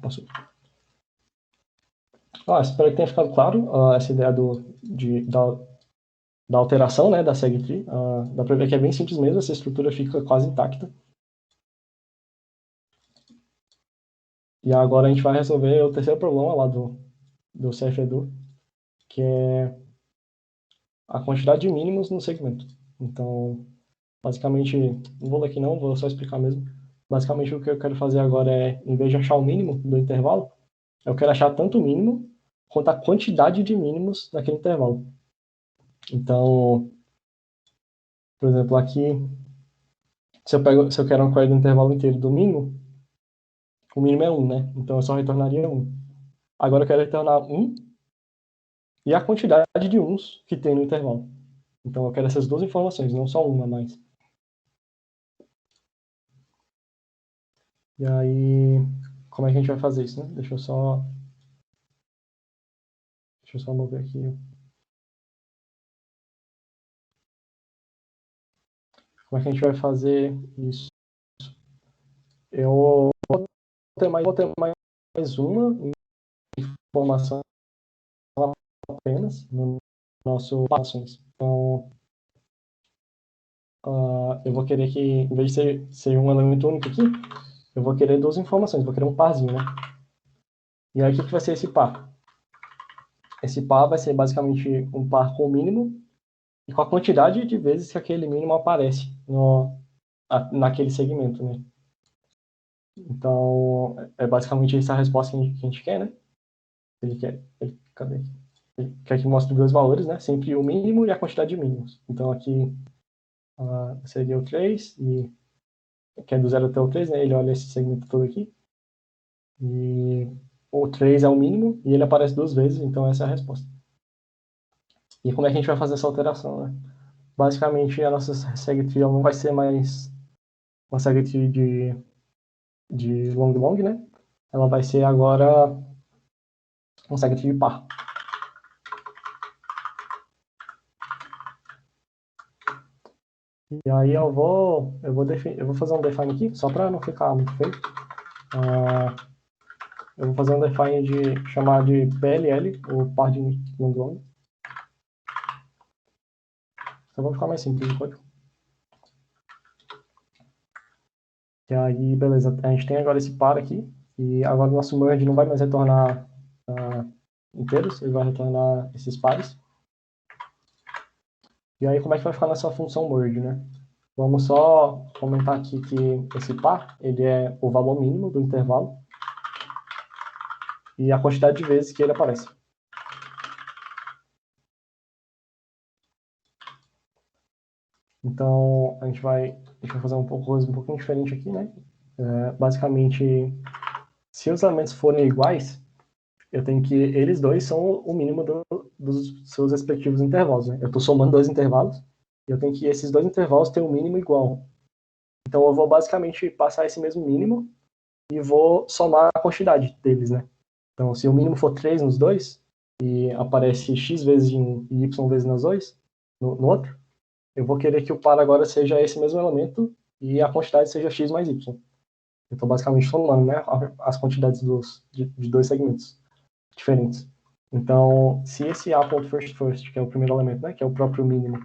Passou. Espero que tenha ficado claro essa ideia da alteração, né, da SegTree. Dá para ver que é bem simples mesmo, essa estrutura fica quase intacta. E agora a gente vai resolver o terceiro problema lá do CFEDU, que é a quantidade de mínimos no segmento. Então, basicamente, não vou ler aqui não, vou só explicar mesmo. Basicamente, o que eu quero fazer agora é, em vez de achar o mínimo do intervalo, eu quero achar tanto o mínimo quanto a quantidade de mínimos daquele intervalo. Então, por exemplo, aqui, se eu quero uma query do intervalo inteiro do mínimo, o mínimo é 1, né? Então, eu só retornaria 1. Agora eu quero retornar 1 e a quantidade de 1s que tem no intervalo. Então, eu quero essas duas informações, não só uma a mais. E aí, como é que a gente vai fazer isso, né? Deixa eu só mover aqui. Como é que a gente vai fazer isso? Eu vou ter mais uma informação apenas no nosso ações. Então, eu vou querer que, em vez de ser um elemento único aqui, eu vou querer duas informações, vou querer um parzinho, né? E aí, o que vai ser esse par? Esse par vai ser basicamente um par com o mínimo e com a quantidade de vezes que aquele mínimo aparece naquele segmento, né? Então, é basicamente essa a resposta que a gente quer, né? Cadê? Ele quer que mostre dois valores, né? Sempre o mínimo e a quantidade de mínimos. Então, aqui seria o 3, e que é do 0 até o 3, né? Ele olha esse segmento todo aqui. E o 3 é o mínimo, e ele aparece duas vezes, então essa é a resposta. E como é que a gente vai fazer essa alteração, né? Basicamente, a nossa segtree não vai ser mais uma segtree de long, né? Ela vai ser agora um segtree de par. E aí eu vou fazer um define aqui, só para não ficar muito feio. Eu vou fazer um define de chamar de PLL, o par de long. Só vou ficar mais simples o código. E aí, beleza, a gente tem agora esse par aqui, e agora o nosso merge não vai mais retornar inteiros, ele vai retornar esses pares. E aí, como é que vai ficar nessa função merge, né? Vamos só comentar aqui que esse par, ele é o valor mínimo do intervalo e a quantidade de vezes que ele aparece. Então, a gente vai fazer uma coisa um pouquinho diferente aqui, né? Basicamente, se os elementos forem iguais, eu tenho que eles dois são o mínimo dos seus respectivos intervalos, né? Eu estou somando dois intervalos e eu tenho que esses dois intervalos ter um mínimo igual. Então, eu vou basicamente passar esse mesmo mínimo e vou somar a quantidade deles, né? Então, se o mínimo for 3 nos dois, e aparece x vezes em um e y vezes nos dois, no outro, eu vou querer que o par agora seja esse mesmo elemento e a quantidade seja x mais y. Eu estou basicamente somando, né, as quantidades de dois segmentos diferentes. Então, se esse a.first, que é o primeiro elemento, né, que é o próprio mínimo,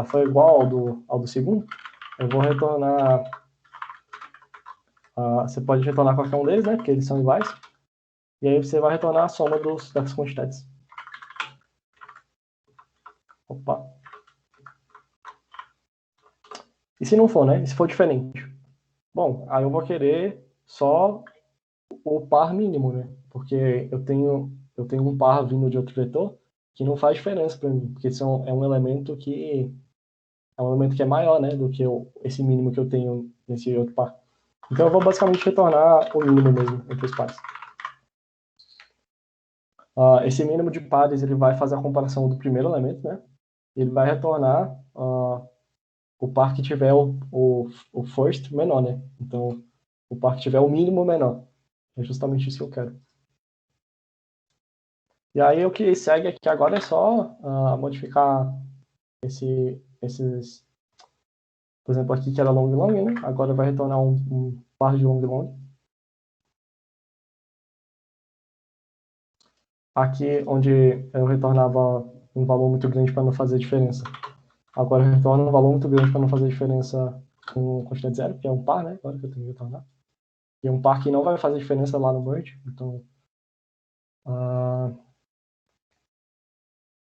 for igual ao do segundo, eu vou retornar... você pode retornar qualquer um deles, né, porque eles são iguais. E aí você vai retornar a soma das quantidades. Opa. E se não for, né? E se for diferente? Bom, aí eu vou querer só o par mínimo, né? Porque eu tenho um par vindo de outro vetor que não faz diferença para mim, porque é um elemento que é maior, né, do que esse mínimo que eu tenho nesse outro par. Então eu vou basicamente retornar o mínimo mesmo entre os pares. Esse mínimo de pares ele vai fazer a comparação do primeiro elemento, né? Ele vai retornar o par que tiver o first menor, né? Então, o par que tiver o mínimo menor. É justamente isso que eu quero. E aí o que segue aqui agora é só modificar esses... Por exemplo, aqui que era long, né? Agora vai retornar um par de long. Aqui onde eu retornava um valor muito grande para não fazer diferença. Agora eu retorno um valor muito grande para não fazer diferença com quantidade zero, que é um par, né? Agora que eu tenho que retornar. E um par que não vai fazer diferença lá no merge. Então,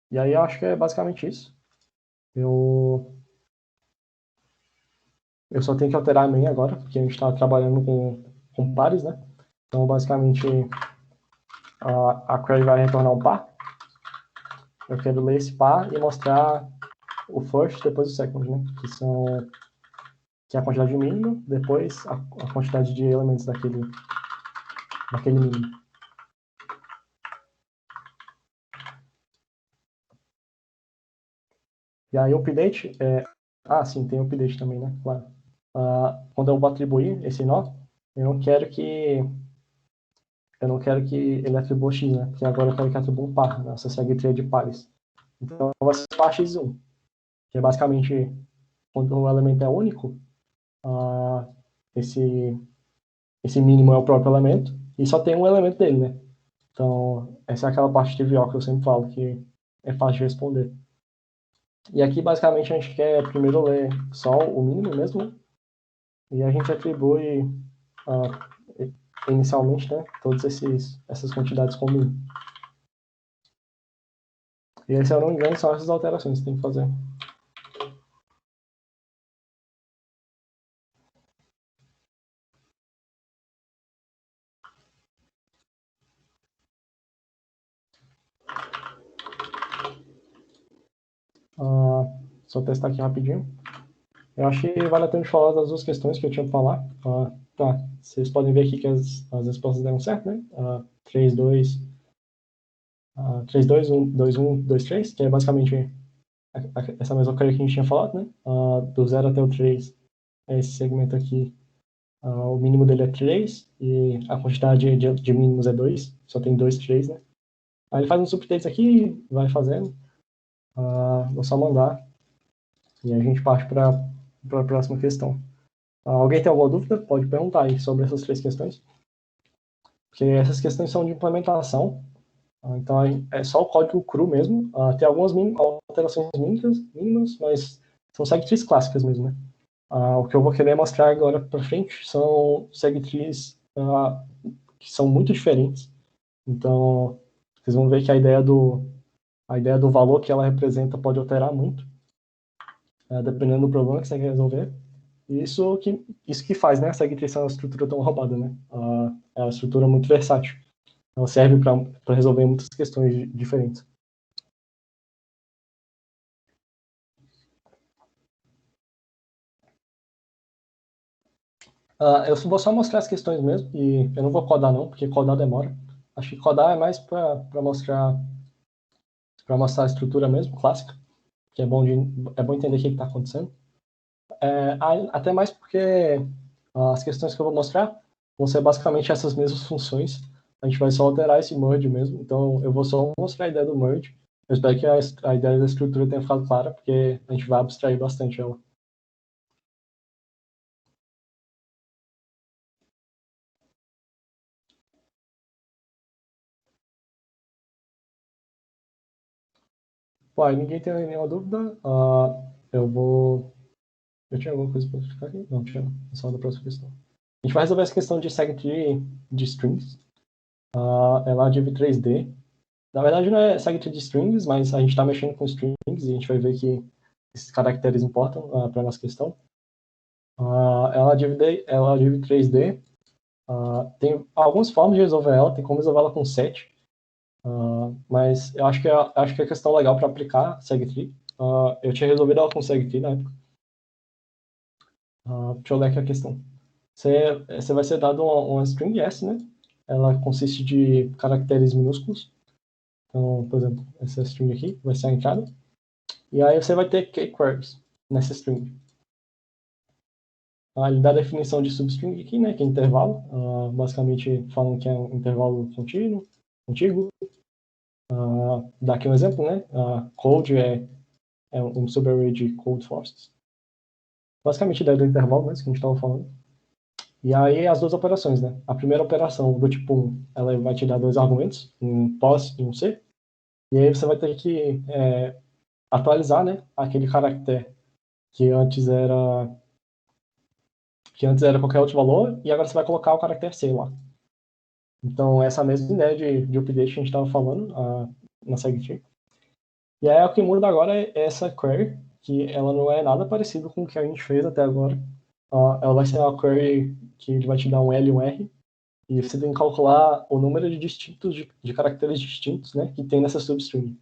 e aí eu acho que é basicamente isso. Eu só tenho que alterar a main agora, porque a gente está trabalhando com pares, né? Então, basicamente, a query vai retornar um par. Eu quero ler esse par e mostrar o first, depois o second, né? Que é a quantidade de mínimo, depois a quantidade de elementos daquele mínimo. E aí o update sim, tem update também, né? Claro. Quando eu vou atribuir esse nó, eu não quero que ele atribua x, né? Porque agora eu quero que atribua um par, né? Essa segtree de pares. Então vai ser par x1, que é basicamente quando o elemento é único, esse mínimo é o próprio elemento e só tem um elemento dele, né? Então essa é aquela parte trivial que eu sempre falo, que é fácil de responder. E aqui, basicamente, a gente quer primeiro ler só o mínimo mesmo, né? E a gente atribui inicialmente, né, todas essas quantidades como mínimo. E aí, se eu não me engano, são essas alterações que tem que fazer. Só testar aqui rapidinho. Eu acho que vale a pena falar das duas questões que eu tinha para falar. Tá, vocês podem ver aqui que as respostas deram certo, né? 3, 2, 3, 2, 1, 2, 1, 2, 3, que é basicamente essa mesma coisa que a gente tinha falado, né? Do 0 até o 3, esse segmento aqui, o mínimo dele é 3 e a quantidade de mínimos é 2, só tem 2, 3, né? Aí ele faz um subtext aqui, vai fazendo, vou só mandar e a gente parte para a próxima questão. Alguém tem alguma dúvida? Pode perguntar aí sobre essas 3 questões. Porque essas questões são de implementação, então é só o código cru mesmo. Tem algumas alterações mínimas, mas são segtrees clássicas mesmo, né? O que eu vou querer mostrar agora para frente são segtrees que são muito diferentes. Então, vocês vão ver que a ideia do valor que ela representa pode alterar muito, dependendo do problema que você quer resolver. E isso que faz, né, a segtree ser uma estrutura tão roubada, né? É uma estrutura muito versátil. Ela serve para resolver muitas questões diferentes. Eu vou só mostrar as questões mesmo, e eu não vou codar não, porque codar demora. Acho que codar é mais para mostrar a estrutura mesmo, clássica, que é bom entender o que está acontecendo. Até mais porque as questões que eu vou mostrar vão ser basicamente essas mesmas funções. A gente vai só alterar esse merge mesmo, então eu vou só mostrar a ideia do merge. Eu espero que a ideia da estrutura tenha ficado clara, porque a gente vai abstrair bastante ela. Bom, ninguém tem nenhuma dúvida. Eu tinha alguma coisa para explicar aqui? Não, tinha. É só da próxima questão. A gente vai resolver essa questão de segtree de strings. É lá div 3D. Na verdade, não é segtree de strings, mas a gente está mexendo com strings e a gente vai ver que esses caracteres importam para a nossa questão. Ela div 3D. Tem algumas formas de resolver ela. Tem como resolver ela com set. Mas eu acho que é a questão legal para aplicar segtree. Eu tinha resolvido ela com segtree na época. Deixa eu ler aqui a questão. Você vai ser dado uma string S, né? Ela consiste de caracteres minúsculos. Então, por exemplo, essa string aqui vai ser a entrada. E aí você vai ter kqueries nessa string. Ele dá a definição de substring aqui, né? Que é intervalo. Basicamente falando que é um intervalo contíguo. Dá aqui um exemplo, né? Code é um subarray de code forces. Basicamente a ideia do intervalo, né? Que a gente estava falando. E aí as duas operações, né? A primeira operação do tipo 1, ela vai te dar 2 argumentos, um pos e um c. E aí você vai ter que atualizar, né, aquele caractere que antes era qualquer outro valor, e agora você vai colocar o caractere c lá. Então essa mesma ideia de update que a gente estava falando na segtree. E aí o que muda agora é essa query, que ela não é nada parecido com o que a gente fez até agora. Ela vai ser uma query que vai te dar um L e um R, e você tem que calcular o número de caracteres distintos, né, que tem nessa substring.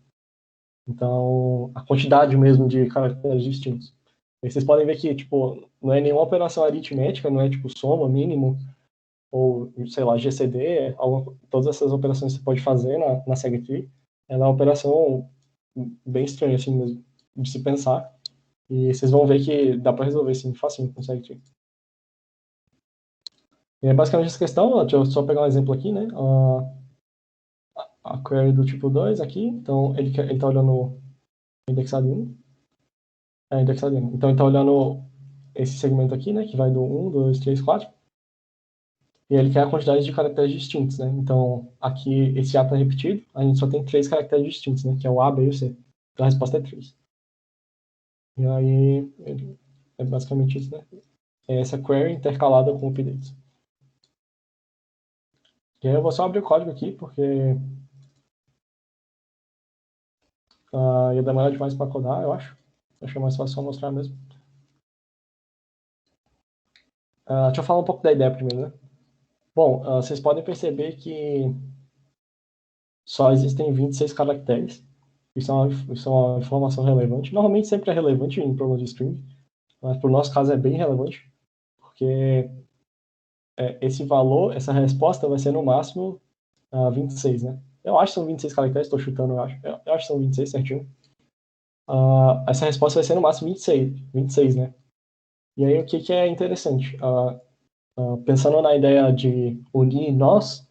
Então, a quantidade mesmo de caracteres distintos. E vocês podem ver que, tipo, não é nenhuma operação aritmética, não é tipo soma, mínimo, ou, sei lá, GCD, todas essas operações que você pode fazer na segtree. Ela é uma operação bem estranha, assim, mesmo, de se pensar. E vocês vão ver que dá para resolver, assim, facinho com segtree. E é basicamente essa questão. Deixa eu só pegar um exemplo aqui, né? A query do tipo 2 aqui, então ele está olhando indexado em 1. Indexado em 1. Então ele está olhando esse segmento aqui, né? Que vai do 1, 2, 3, 4. E ele quer a quantidade de caracteres distintos, né? Então aqui esse A está repetido, a gente só tem 3 caracteres distintos, né? Que é o A, B e o C. Então a resposta é 3. E aí é basicamente isso, né? É essa query intercalada com updates. E aí eu vou só abrir o código aqui, porque ia demorar demais para codar, eu acho. Acho que é mais fácil só mostrar mesmo. Deixa eu falar um pouco da ideia primeiro, né? Bom, vocês podem perceber que só existem 26 caracteres. Isso é uma informação relevante. Normalmente sempre é relevante em problema de string, mas para o nosso caso é bem relevante, porque esse valor, essa resposta vai ser no máximo 26, né? Eu acho que são 26 caracteres, estou chutando, eu acho que são 26 certinho. Essa resposta vai ser no máximo 26, né? E aí o que é interessante? Pensando na ideia de unir nós,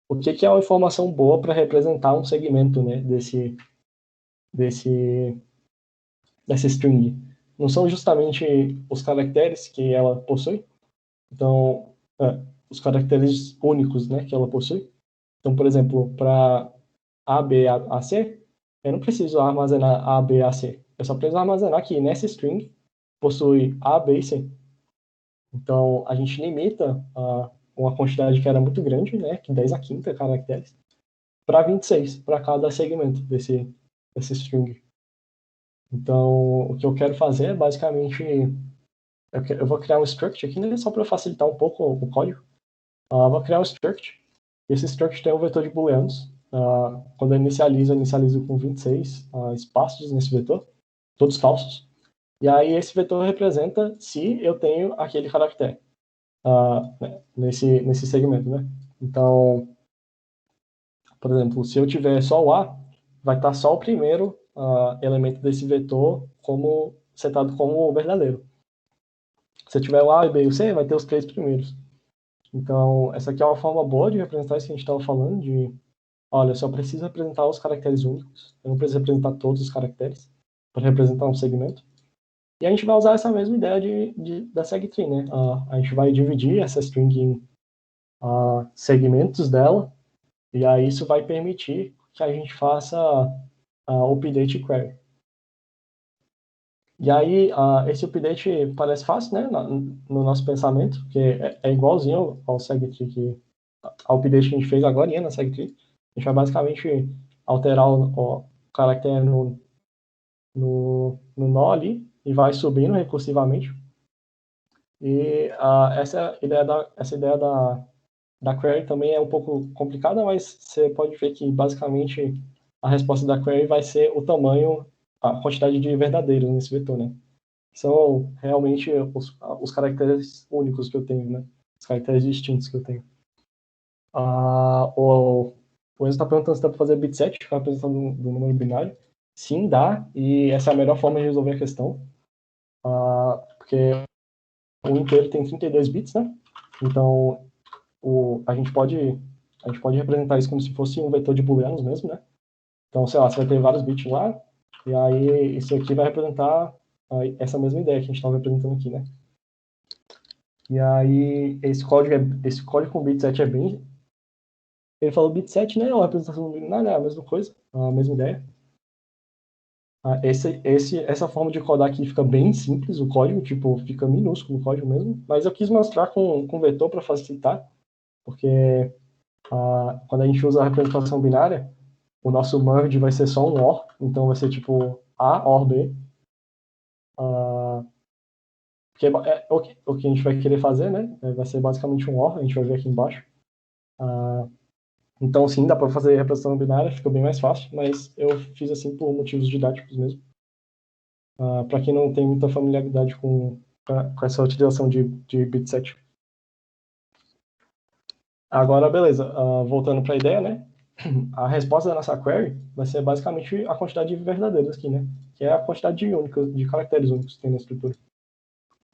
o que é uma informação boa para representar um segmento, né, dessa string? Não são justamente os caracteres que ela possui, então, os caracteres únicos, né, que ela possui. Então, por exemplo, para A, B, A, C, eu não preciso armazenar A, B, A, C. Eu só preciso armazenar que nessa string possui A, B e C. Então, a gente limita uma quantidade que era muito grande, né, que 10 a quinta caracteres, para 26, para cada segmento desse string. Então, o que eu quero fazer é basicamente, eu vou criar um struct aqui, né, só para facilitar um pouco o código. Vou criar um struct. Esse struct tem um vetor de booleanos. Quando eu inicializo com 26 espaços nesse vetor, todos falsos. E aí esse vetor representa se eu tenho aquele caractere nesse segmento, né? Então, por exemplo, se eu tiver só o A, vai estar só o primeiro elemento desse vetor como setado como verdadeiro. Se eu tiver o A, o B e o C, vai ter os 3 primeiros. Então, essa aqui é uma forma boa de representar isso que a gente estava falando, olha, eu só preciso representar os caracteres únicos, eu não preciso representar todos os caracteres para representar um segmento. E a gente vai usar essa mesma ideia da segtree, né? A gente vai dividir essa string em segmentos dela, e aí isso vai permitir que a gente faça a update query. E aí, esse update parece fácil, né, no nosso pensamento, porque é igualzinho ao segtree, ao update que a gente fez agora na segtree. A gente vai basicamente alterar o caractere no nó ali e vai subindo recursivamente. E essa ideia da query também é um pouco complicada, mas você pode ver que basicamente a resposta da query vai ser o tamanho, a quantidade de verdadeiros nesse vetor, né? São realmente os caracteres únicos que eu tenho, né? Os caracteres distintos que eu tenho. O Enzo está perguntando se dá para fazer bitset, que é a representação do número binário. Sim, dá, e essa é a melhor forma de resolver a questão. Porque o inteiro tem 32 bits, né? Então, a gente pode representar isso como se fosse um vetor de booleanos mesmo, né? Então, sei lá, você vai ter vários bits lá, e aí isso aqui vai representar essa mesma ideia que a gente estava representando aqui, né? E aí, esse código com bitset é bem... Ele falou bitset, né? Uma representação binária é a mesma coisa, a mesma ideia. Essa forma de codar aqui fica bem simples, o código, tipo, fica minúsculo o código mesmo, mas eu quis mostrar com vetor para facilitar, porque quando a gente usa a representação binária, o nosso merge vai ser só um OR, então vai ser tipo A, OR, B. Que é o que a gente vai querer fazer, né? Vai ser basicamente um OR, a gente vai ver aqui embaixo. Então, sim, dá para fazer representação binária, fica bem mais fácil, mas eu fiz assim por motivos didáticos mesmo. Para quem não tem muita familiaridade com essa utilização de bitset. Agora, beleza, voltando para a ideia, né? A resposta da nossa query vai ser basicamente a quantidade de verdadeiros aqui, né? Que é a quantidade de caracteres únicos que tem na estrutura,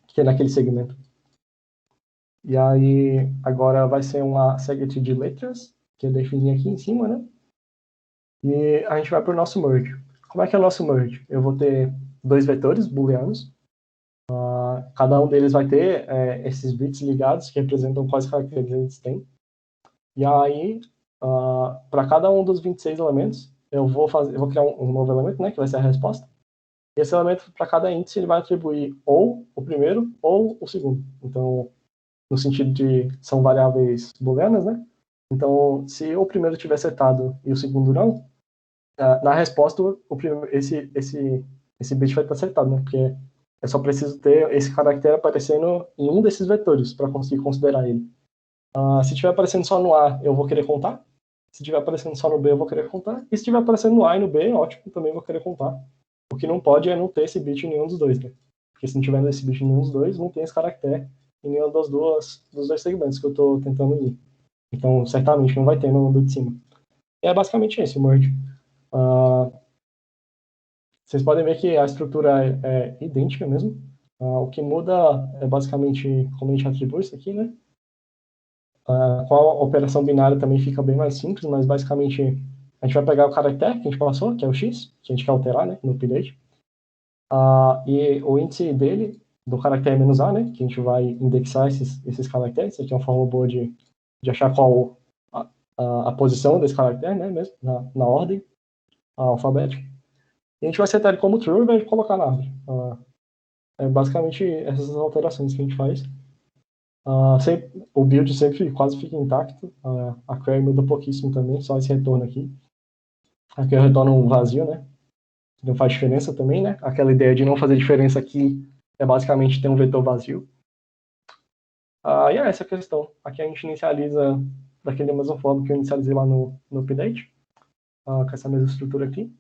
que é naquele segmento. E aí, agora vai ser uma segment de letras, que eu defini aqui em cima, né? E a gente vai para o nosso merge. Como é que é o nosso merge? Eu vou ter 2 vetores booleanos. Cada um deles vai ter esses bits ligados, que representam quais caracteres eles têm. E aí, para cada um dos 26 elementos, eu vou criar um novo elemento, né, que vai ser a resposta. E esse elemento, para cada índice, ele vai atribuir ou o primeiro ou o segundo. Então, no sentido de são variáveis booleanas, né? Então, se o primeiro tiver setado e o segundo não, na resposta, esse bit vai estar setado, né? Porque eu só preciso ter esse caractere aparecendo em um desses vetores para conseguir considerar ele. Se estiver aparecendo só no A, eu vou querer contar. Se estiver aparecendo só no B, eu vou querer contar. E se estiver aparecendo no A e no B, ótimo, também vou querer contar. O que não pode é não ter esse bit em nenhum dos dois, né? Porque se não tiver esse bit em nenhum dos dois, não tem esse caractere em nenhum dos dois segmentos que eu estou tentando ir. Então, certamente não vai ter no do de cima. E é basicamente esse o merge. Vocês podem ver que a estrutura é idêntica mesmo. O que muda é basicamente como a gente atribui isso aqui, né? Com a operação binária também fica bem mais simples, mas basicamente a gente vai pegar o caractere que a gente passou, que é o x, que a gente quer alterar, né, no update. E o índice dele, do caractere -a, né, que a gente vai indexar esses caracteres. Isso aqui é uma forma boa de achar qual a posição desse caractere, né, mesmo, na ordem alfabética. E a gente vai setar ele como true e vai colocar na árvore. É basicamente essas alterações que a gente faz. O build sempre quase fica intacto. A query muda pouquíssimo também, só esse retorno aqui. Aqui eu retorno um vazio, né? Não faz diferença também, né? Aquela ideia de não fazer diferença aqui é basicamente ter um vetor vazio. E é essa a questão. Aqui a gente inicializa daquele mesmo forma que eu inicializei lá no update, com essa mesma estrutura aqui.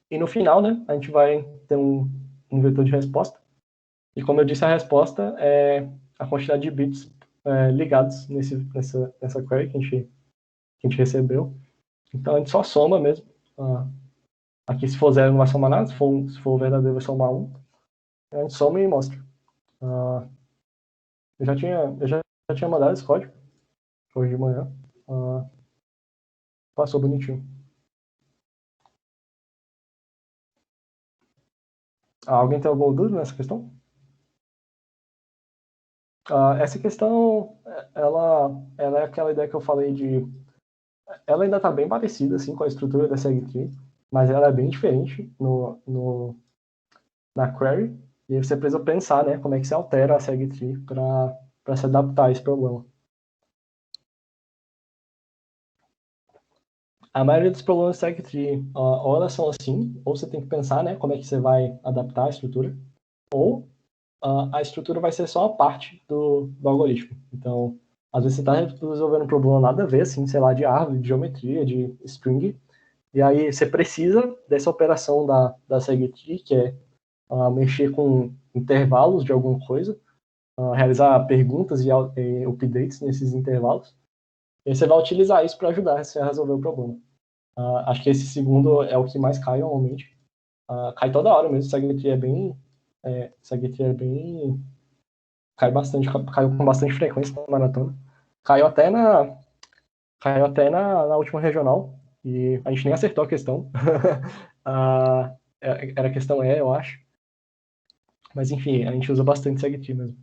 E no final, né, a gente vai ter um vetor de resposta. E como eu disse, a resposta é a quantidade de bits ligados nessa query que a gente recebeu. Então a gente só soma mesmo. Aqui se for 0 não vai somar nada, se for verdadeiro vai somar 1. A gente soma e mostra. Eu já tinha mandado esse código hoje de manhã. Passou bonitinho. Alguém tem alguma dúvida nessa questão? Essa questão, ela é aquela ideia que eu falei de... Ela ainda está bem parecida assim, com a estrutura da SegTree, mas ela é bem diferente na query. E aí você precisa pensar, né, como é que se altera a SegTree para se adaptar a esse problema. A maioria dos problemas de SegTree, ou elas são assim, ou você tem que pensar, né, como é que você vai adaptar a estrutura, ou a estrutura vai ser só a parte do algoritmo. Então, às vezes você está resolvendo um problema nada a ver, assim, sei lá, de árvore, de geometria, de string, e aí você precisa dessa operação da SegTree, que é mexer com intervalos de alguma coisa, realizar perguntas e updates nesses intervalos, e aí você vai utilizar isso para ajudar você a resolver o problema. Acho que esse segundo é o que mais cai normalmente. Cai toda hora mesmo, SegTree é bem... Caiu com bastante frequência na maratona. Caiu até na última regional, e a gente nem acertou a questão. Era a questão eu acho. Mas enfim, a gente usa bastante SegTree mesmo.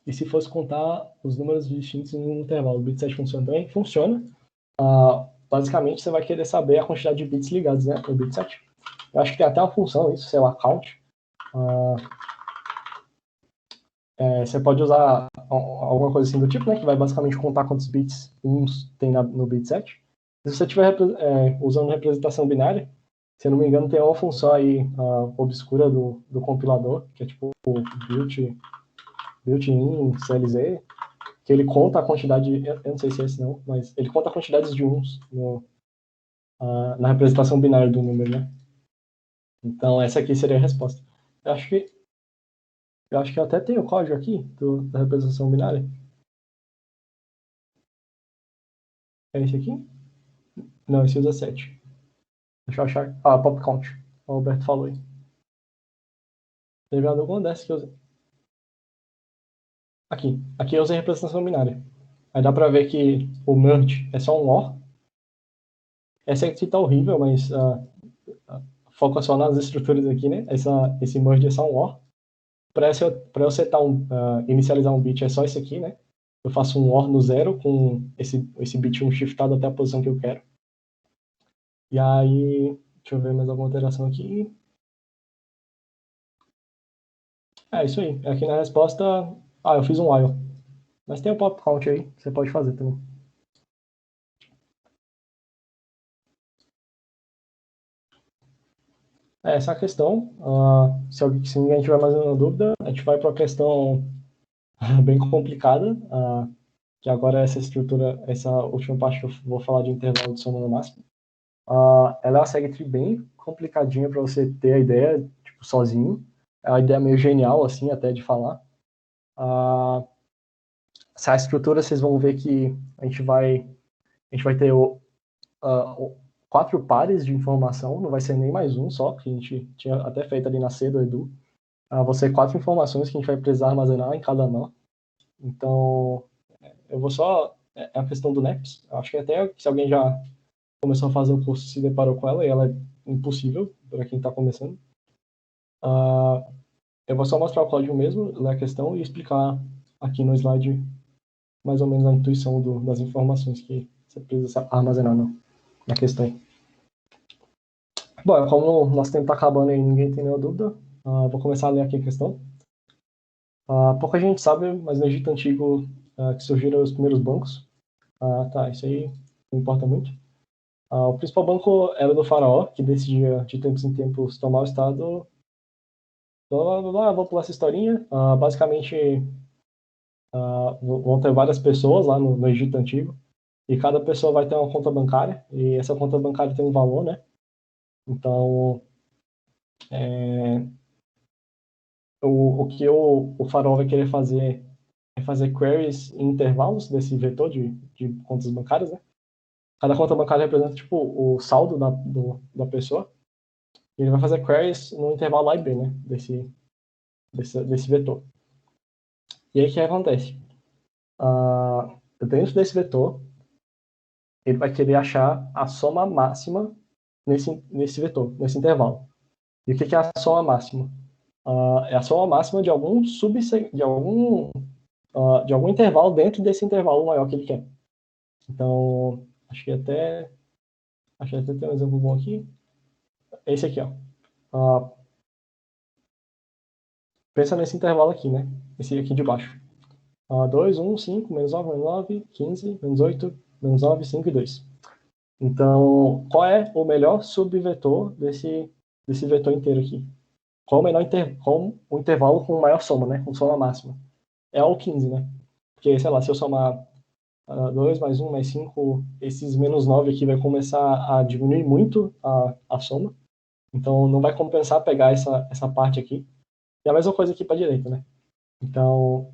E se fosse contar os números distintos em um intervalo, o bit set funciona também? Funciona. Basicamente, você vai querer saber a quantidade de bits ligados, né, no bit set. Eu acho que tem até uma função isso, sei lá, count. Você pode usar alguma coisa assim do tipo, né, que vai basicamente contar quantos bits uns tem no bit set. Se você estiver usando representação binária, se eu não me engano, tem uma função aí obscura do compilador, que é tipo built-in CLZ, que ele conta a quantidade, eu não sei se é esse não, mas ele conta a quantidade de uns na representação binária do número, né? Então essa aqui seria a resposta. Eu acho que eu até tenho o código aqui da representação binária. É esse aqui? Não, esse usa 7. Deixa eu achar. Pop count. O Alberto falou aí. Teve alguma dessas que eu usei. Aqui eu usei representação binária. Aí dá pra ver que o merge é só um OR. Essa aqui tá horrível, mas foca só nas estruturas aqui, né? Esse merge é só um OR. Para eu setar inicializar um bit é só isso aqui, né? Eu faço um OR no 0 com esse bit 1 shiftado até a posição que eu quero. E aí, deixa eu ver mais alguma alteração aqui. É isso aí. Aqui na resposta, eu fiz um while. Mas tem o pop count aí, você pode fazer também. Essa é a questão. Se ninguém tiver mais nenhuma dúvida, a gente vai para a questão bem complicada. que agora essa estrutura, essa última parte que eu vou falar de intervalo de soma no máximo, ela é uma segue bem complicadinha para você ter a ideia, tipo, sozinho. É uma ideia meio genial, assim, até de falar. Essa estrutura, vocês vão ver que a gente vai ter 4 pares de informação, não vai ser nem mais um só, que a gente tinha até feito ali na C do Edu. Vão ser 4 informações que a gente vai precisar armazenar em cada nó. Então, eu vou só... É a questão do NEPS. Acho que até se alguém já começou a fazer o curso se deparou com ela, e ela é impossível para quem está começando. Eu vou só mostrar o código mesmo, ler a questão e explicar aqui no slide mais ou menos a intuição das informações que você precisa armazenar na questão. Bom, como o nosso tempo está acabando e ninguém tem nenhuma dúvida, vou começar a ler aqui a questão. Pouca gente sabe, mas no Egito Antigo que surgiram os primeiros bancos. Isso aí não importa muito. O principal banco era do faraó, que decidia de tempos em tempos tomar o estado. Vou pular essa historinha. Basicamente, vão ter várias pessoas lá no Egito Antigo, e cada pessoa vai ter uma conta bancária, e essa conta bancária tem um valor, né? Então, o que o faraó vai querer fazer é fazer queries em intervalos desse vetor de contas bancárias, né? Cada conta bancária representa, tipo, o saldo da pessoa, e ele vai fazer queries no intervalo A e B, né? Desse vetor. E aí o que acontece? Dentro desse vetor, ele vai querer achar a soma máxima nesse vetor, nesse intervalo. E o que é a soma máxima? É a soma máxima de algum de algum intervalo dentro desse intervalo maior que ele quer. Então, acho que até tem um exemplo bom aqui. Esse aqui, ó. Pensa nesse intervalo aqui, né? Esse aqui de baixo. 2, 1, 5, menos 9, menos 9, 15, menos 8, menos 9, 5 e 2. Então, qual é o melhor subvetor desse vetor inteiro aqui? Qual o intervalo com maior soma, né? Com soma máxima? É o 15, né? Porque, sei lá, se eu somar 2 mais 1 mais 5, esses menos 9 aqui vai começar a diminuir muito a soma. Então, não vai compensar pegar essa parte aqui. E a mesma coisa aqui para a direita, né? Então,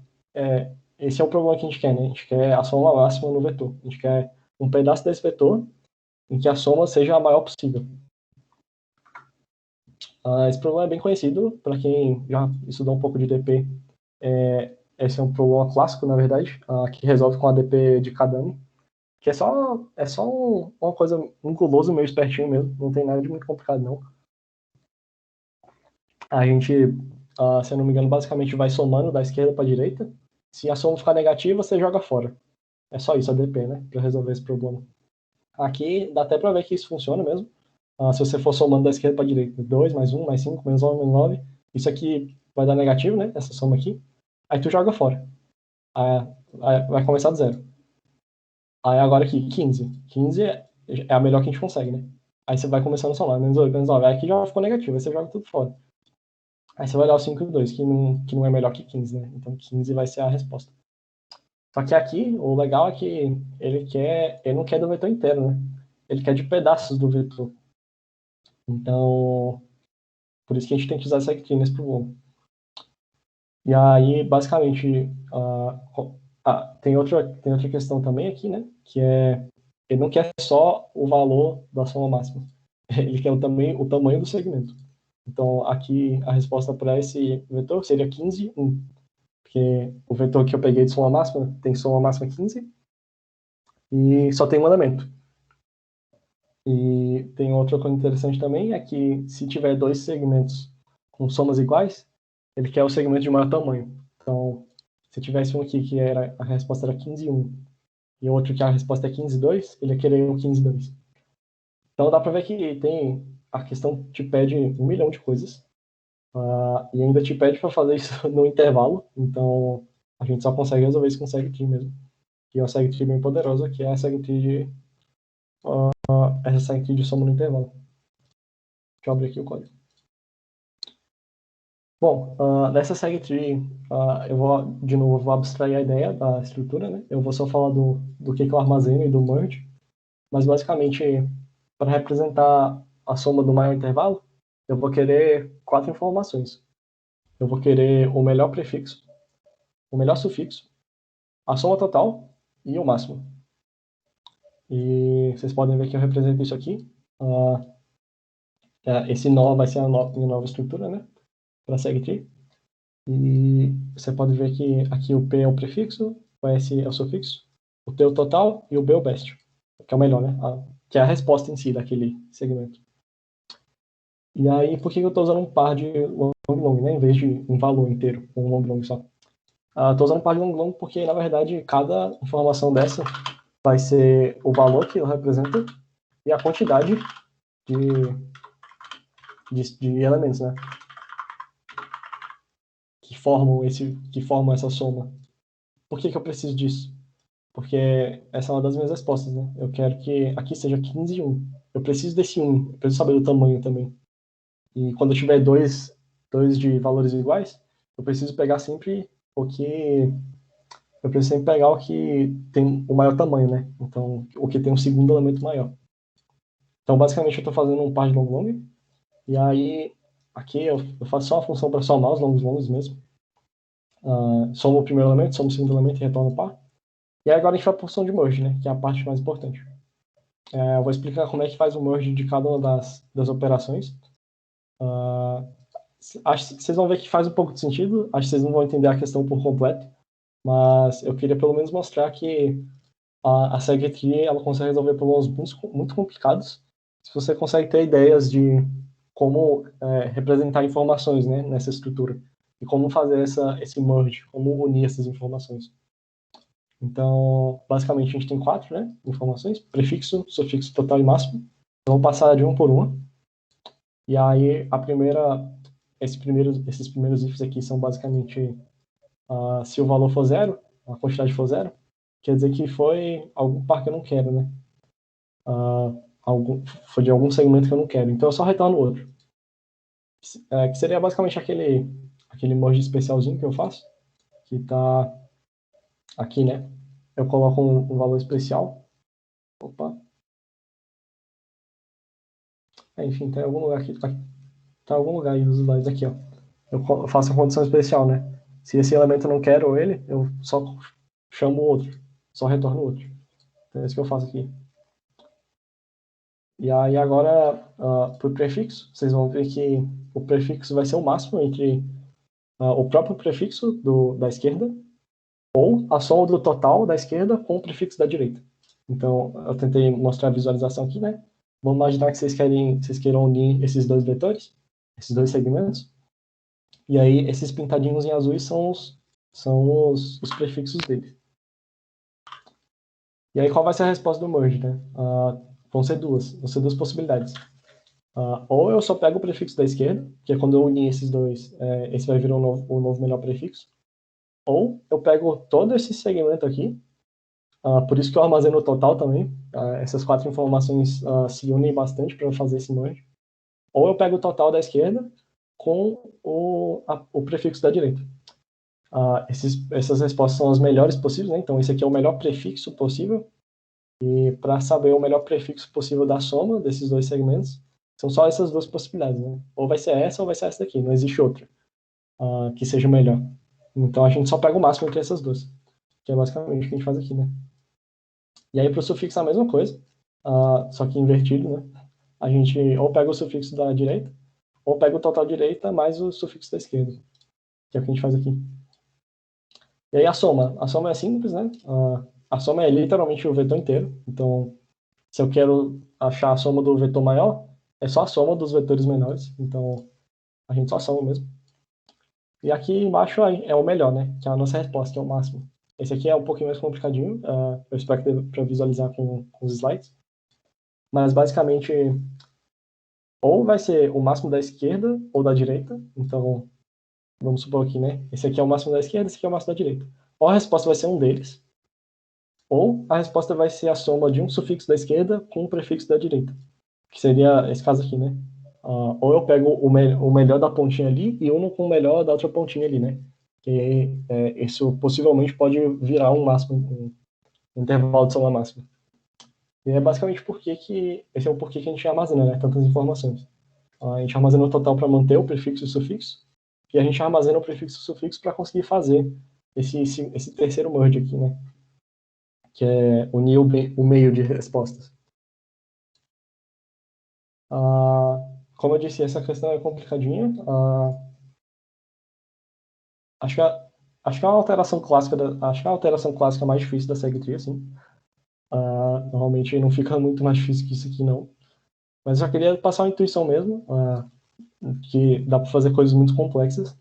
esse é o problema que a gente quer, né? A gente quer a soma máxima no vetor. A gente quer um pedaço desse vetor em que a soma seja a maior possível. Esse problema é bem conhecido para quem já estudou um pouco de DP. Esse é um problema clássico, na verdade, que resolve com a DP de Kadani, que é só uma coisa, um guloso meio espertinho mesmo, não tem nada de muito complicado, não. A gente, se eu não me engano, basicamente vai somando da esquerda para a direita. Se a soma ficar negativa, você joga fora. É só isso, a DP, né, para resolver esse problema. Aqui dá até para ver que isso funciona mesmo. Se você for somando da esquerda para a direita, 2 mais 1 mais 5 menos 9 menos 9, isso aqui vai dar negativo, né, essa soma aqui. Aí tu joga fora. Aí vai começar do zero. Aí agora aqui, 15. 15 é a melhor que a gente consegue, né? Aí você vai começando a somar, menos 8, menos 9. Aí aqui já ficou negativo, aí você joga tudo fora. Aí você vai dar o 5 e o 2, que não é melhor que 15, né? Então 15 vai ser a resposta. Só que aqui, o legal é que ele não quer do vetor inteiro, né? Ele quer de pedaços do vetor. Então, por isso que a gente tem que usar segue tree nesse problema. E aí, basicamente, tem outra questão também aqui, né? Que ele não quer só o valor da soma máxima. Ele quer também o tamanho do segmento. Então, aqui, a resposta para esse vetor seria 15, 1. Porque o vetor que eu peguei de soma máxima tem soma máxima 15 e só tem um elemento. E tem outra coisa interessante também, é que se tiver 2 segmentos com somas iguais, ele quer o segmento de maior tamanho. Então, se tivesse um aqui que a resposta era 15, 1, e outro que a resposta é 15, 2, ele ia querer o 15, 2. Então dá para ver que a questão te pede 1 milhão de coisas, e ainda te pede para fazer isso no intervalo. Então a gente só consegue resolver isso com segue-tree mesmo. E é uma segue-tree bem poderosa, que é a segue-tree essa segue-tree de soma no intervalo. Deixa eu abrir aqui o código. Bom, nessa segtree, eu vou, de novo, vou abstrair a ideia da estrutura, né? Eu vou só falar do que eu armazeno e do merge, mas basicamente, para representar a soma do maior intervalo, eu vou querer 4 informações. Eu vou querer o melhor prefixo, o melhor sufixo, a soma total e o máximo. E vocês podem ver que eu represento isso aqui. Esse nó vai ser a minha nova estrutura, né? Para segtree. E você pode ver que aqui o P é o prefixo, o S é o sufixo, o T é o total e o B é o best, que é o melhor, né? Que é a resposta em si daquele segmento. E aí, por que eu estou usando um par de long-long, né? Em vez de um valor inteiro, um long-long só? Estou usando um par de long-long porque, na verdade, cada informação dessa vai ser o valor que ela representa e a quantidade de elementos, né? Que formam essa soma. Por que eu preciso disso? Porque essa é uma das minhas respostas, né? Eu quero que aqui seja 15 e 1. Eu preciso desse 1, eu preciso saber do tamanho também. E quando eu tiver dois de valores iguais, eu preciso pegar sempre o que... Eu preciso sempre pegar o que tem o maior tamanho, né? Então, o que tem um segundo elemento maior. Então, basicamente, eu estou fazendo um par de long-long. E aí, aqui eu faço só uma função para somar os longos mesmo. Somo o primeiro elemento, somo o segundo elemento e retorno o par. E aí agora a gente vai para a função de merge, né? Que é a parte mais importante. Eu vou explicar como é que faz o merge de cada uma das operações. Acho que vocês vão ver que faz um pouco de sentido. Acho que vocês não vão entender a questão por completo. Mas eu queria pelo menos mostrar que a segtree ela consegue resolver problemas muito complicados se você consegue ter ideias de como representar informações, né, nessa estrutura. E como fazer esse merge, como unir essas informações. Então, basicamente, a gente tem 4, né, informações: prefixo, sufixo, total e máximo. Eu vou passar de uma por uma. E aí, esses primeiros ifs aqui são basicamente se o valor for zero, a quantidade for zero, quer dizer que foi algum par que eu não quero, né? Foi de algum segmento que eu não quero. Então, eu só retorno outro. Que seria basicamente aquele merge especialzinho que eu faço, que está aqui, né? Eu coloco um valor especial. Opa. Enfim, tá em algum lugar aqui. Tá em algum lugar aí dos slides aqui, ó. Eu faço a condição especial, né? Se esse elemento eu não quero ele, eu só chamo outro. Só retorno outro. Então é isso que eu faço aqui. E aí agora, para o prefixo, vocês vão ver que o prefixo vai ser o máximo entre o próprio prefixo da esquerda ou a soma do total da esquerda com o prefixo da direita. Então, eu tentei mostrar a visualização aqui, né? Vamos imaginar que vocês queiram unir esses dois vetores, esses dois segmentos. E aí, esses pintadinhos em azuis são os prefixos dele. E aí, qual vai ser a resposta do merge, né? Vão ser duas possibilidades. Ou eu só pego o prefixo da esquerda, que é quando eu unir esses dois, esse vai virar o novo melhor prefixo. Ou eu pego todo esse segmento aqui, por isso que eu armazeno o total também. Essas 4 informações se unem bastante para fazer esse merge. Ou eu pego o total da esquerda com o prefixo da direita. Essas respostas são as melhores possíveis, né? Então esse aqui é o melhor prefixo possível. E para saber o melhor prefixo possível da soma desses dois segmentos, são só essas duas possibilidades, né? Ou vai ser essa ou vai ser essa daqui, não existe outra que seja melhor. Então a gente só pega o máximo entre essas duas, que é basicamente o que a gente faz aqui, né? E aí para o sufixo é a mesma coisa, só que invertido, né? A gente ou pega o sufixo da direita, ou pega o total direita mais o sufixo da esquerda, que é o que a gente faz aqui. E aí a soma é simples, né? A soma é literalmente o vetor inteiro, então se eu quero achar a soma do vetor maior, é só a soma dos vetores menores, então a gente só soma mesmo. E aqui embaixo é o melhor, né? Que é a nossa resposta, que é o máximo. Esse aqui é um pouquinho mais complicadinho, eu espero que dê para visualizar com os slides. Mas basicamente, ou vai ser o máximo da esquerda ou da direita. Então, vamos supor aqui, né? Esse aqui é o máximo da esquerda, esse aqui é o máximo da direita. Ou a resposta vai ser um deles, ou a resposta vai ser a soma de um sufixo da esquerda com um prefixo da direita. Que seria esse caso aqui, né? ou eu pego o melhor da pontinha ali e uno com o melhor da outra pontinha ali, né? Que isso possivelmente pode virar um máximo, um intervalo de soma máxima. E é basicamente esse é o porquê que a gente armazena, né, tantas informações. A gente armazena o total para manter o prefixo e o sufixo, e a gente armazena o prefixo e o sufixo para conseguir fazer esse terceiro merge aqui, né? Que é unir o meio de respostas. Como eu disse, essa questão é complicadinha. Acho que é uma alteração clássica, acho que é a alteração clássica mais difícil da SegTree, assim. Normalmente não fica muito mais difícil que isso aqui, não. Mas eu só queria passar uma intuição mesmo, que dá para fazer coisas muito complexas,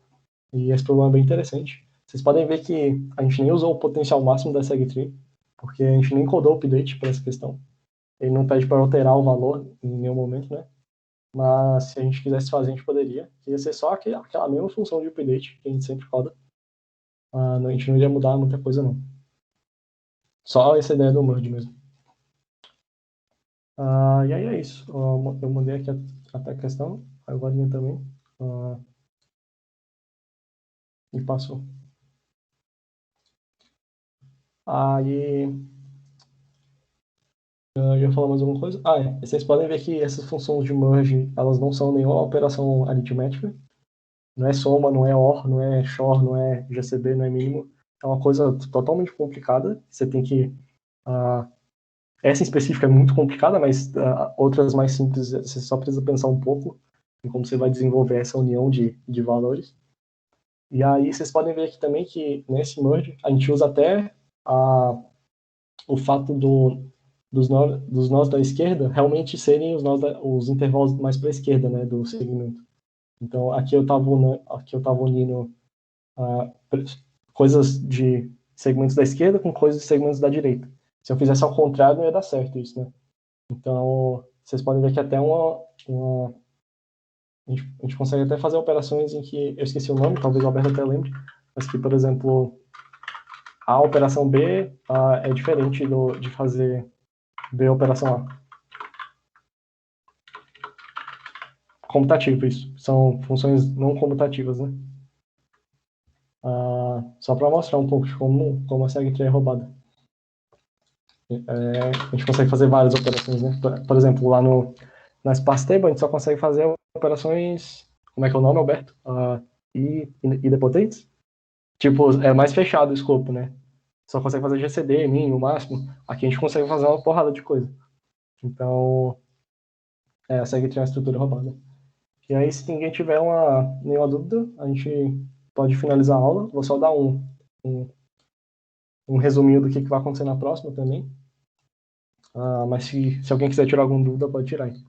e esse problema é bem interessante. Vocês podem ver que a gente nem usou o potencial máximo da SegTree, porque a gente nem codou o update para essa questão. Ele não pede para alterar o valor em nenhum momento, né? Mas se a gente quisesse fazer, a gente poderia. Ia ser só aquela mesma função de update que a gente sempre roda. A gente não ia mudar muita coisa, não. Só essa ideia do merge mesmo. E aí é isso. Eu mandei aqui até a questão, agora também. E passou. Aí. Eu ia falar mais alguma coisa? Vocês podem ver que essas funções de merge, elas não são nenhuma operação aritmética. Não é soma, não é OR, não é XOR, não é GCB, não é mínimo. É uma coisa totalmente complicada. Você tem que... essa em específico é muito complicada, mas outras mais simples, você só precisa pensar um pouco em como você vai desenvolver essa união de valores. E aí vocês podem ver aqui também que nesse merge a gente usa até o fato dos nós da esquerda realmente serem os intervalos mais para a esquerda, né, do segmento. Então aqui eu estava unindo coisas de segmentos da esquerda com coisas de segmentos da direita. Se eu fizesse ao contrário, não ia dar certo isso, né? Então, vocês podem ver que até a gente consegue até fazer operações em que, eu esqueci o nome, talvez o Alberto até lembre, mas que, por exemplo, a operação B é diferente de fazer B operação A. Comutativo, isso. São funções não comutativas, né? Só para mostrar um pouco de como a SegTree é roubada. A gente consegue fazer várias operações, né? Por exemplo, lá na Sparse Table, a gente só consegue fazer operações... Como é que é o nome, Alberto? Idempotentes? Tipo, é mais fechado o escopo, né? Só consegue fazer GCD, min, o máximo. Aqui a gente consegue fazer uma porrada de coisa. Então, a SegTree é uma estrutura roubada. E aí, se ninguém tiver nenhuma dúvida, a gente pode finalizar a aula. Vou só dar um resuminho do que vai acontecer na próxima também. Mas se alguém quiser tirar alguma dúvida, pode tirar aí.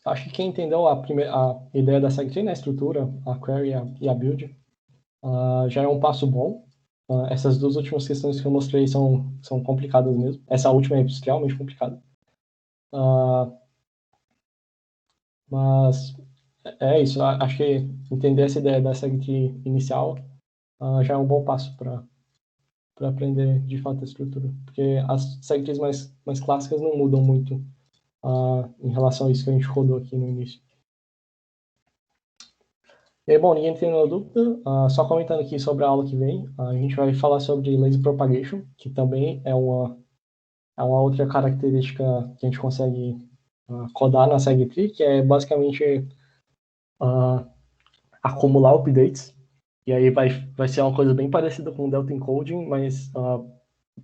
Acho que quem entendeu a ideia da SegTree, né, a estrutura, a query e a build, já é um passo bom. Essas duas últimas questões que eu mostrei são complicadas mesmo. Essa última é extremamente complicada. Mas é isso. Acho que entender essa ideia da SegTree inicial já é um bom passo para aprender de fato a estrutura. Porque as SegTrees mais clássicas não mudam muito em relação a isso que a gente rodou aqui no início. E aí, bom, ninguém tem nenhuma dúvida. Só comentando aqui sobre a aula que vem, a gente vai falar sobre lazy propagation, que também é uma outra característica que a gente consegue codar na SegTree, que é basicamente acumular updates. E aí vai ser uma coisa bem parecida com o Delta Encoding, mas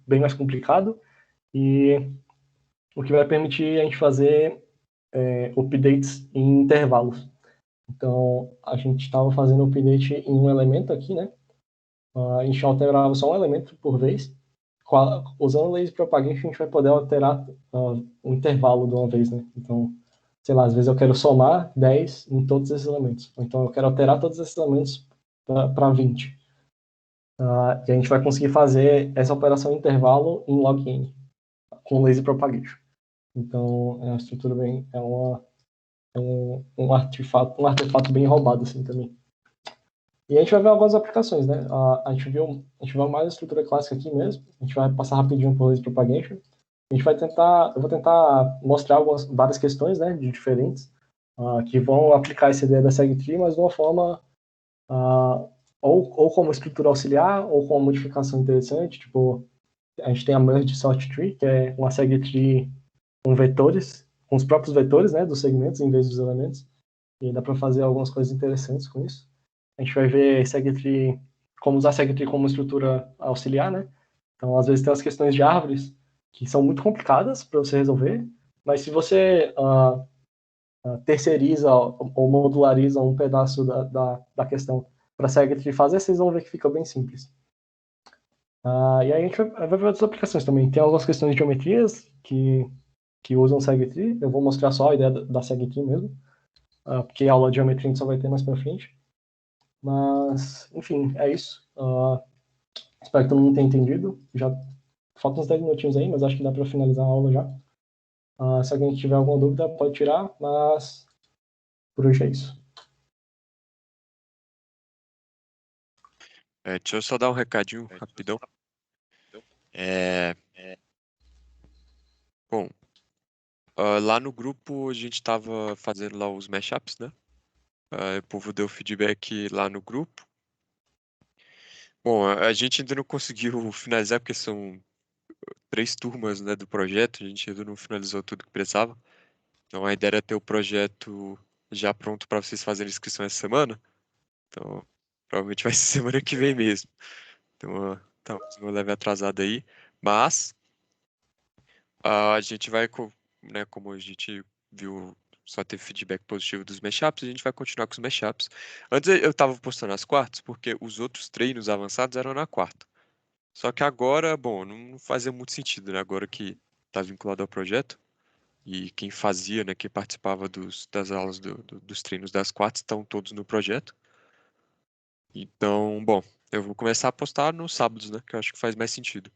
bem mais complicado. E o que vai permitir a gente fazer updates em intervalos. Então, a gente estava fazendo update em um elemento aqui, né? A gente alterava só um elemento por vez. Usando o lazy propagation, a gente vai poder alterar o intervalo de uma vez, né? Então, sei lá, às vezes eu quero somar 10 em todos esses elementos. Então, eu quero alterar todos esses elementos para 20. E a gente vai conseguir fazer essa operação intervalo em log-n, com lazy propagation. Então, é uma estrutura bem... um artefato bem roubado, assim, também. E a gente vai ver algumas aplicações, né? A gente viu mais a estrutura clássica aqui mesmo. A gente vai passar rapidinho por Lazy Propagation. Eu vou tentar mostrar várias questões, né, de diferentes, que vão aplicar essa ideia da SegTree, mas de uma forma, ou como estrutura auxiliar, ou com uma modificação interessante, tipo, a gente tem a Merge Sort Tree, que é uma SegTree com vetores, com os próprios vetores, né, dos segmentos em vez dos elementos, e dá para fazer algumas coisas interessantes com isso. A gente vai ver SegTree, como usar SegTree como estrutura auxiliar, né? Então, às vezes tem as questões de árvores que são muito complicadas para você resolver, mas se você terceiriza ou modulariza um pedaço da questão para a SegTree fazer, vocês vão ver que fica bem simples. E aí a gente vai ver outras aplicações também. Tem algumas questões de geometrias que usam SegTree. Eu vou mostrar só a ideia da SegTree mesmo, porque a aula de geometria a gente só vai ter mais para frente. Mas, enfim, é isso. Espero que todo mundo tenha entendido. Já faltam uns 10 minutinhos aí, mas acho que dá para finalizar a aula já. Se alguém tiver alguma dúvida, pode tirar, mas por hoje é isso. Deixa eu só dar um recadinho rapidão. Bom, lá no grupo a gente estava fazendo lá os mashups, né? O povo deu feedback lá no grupo. Bom, a gente ainda não conseguiu finalizar porque são 3 turmas, né, do projeto. A gente ainda não finalizou tudo que precisava. Então a ideia era ter o projeto já pronto para vocês fazerem inscrição essa semana. Então provavelmente vai ser semana que vem mesmo. Então tá um leve atrasado aí. Mas a gente vai, né, como a gente viu, só teve feedback positivo dos mashups, a gente vai continuar com os mashups. Antes eu tava postando as quartas, porque os outros treinos avançados eram na quarta. Só que agora, bom, não fazia muito sentido, né? Agora que tá vinculado ao projeto, e quem fazia, né, quem participava das aulas dos treinos das quartas estão todos no projeto. Então, bom, eu vou começar a postar nos sábados, né, que eu acho que faz mais sentido.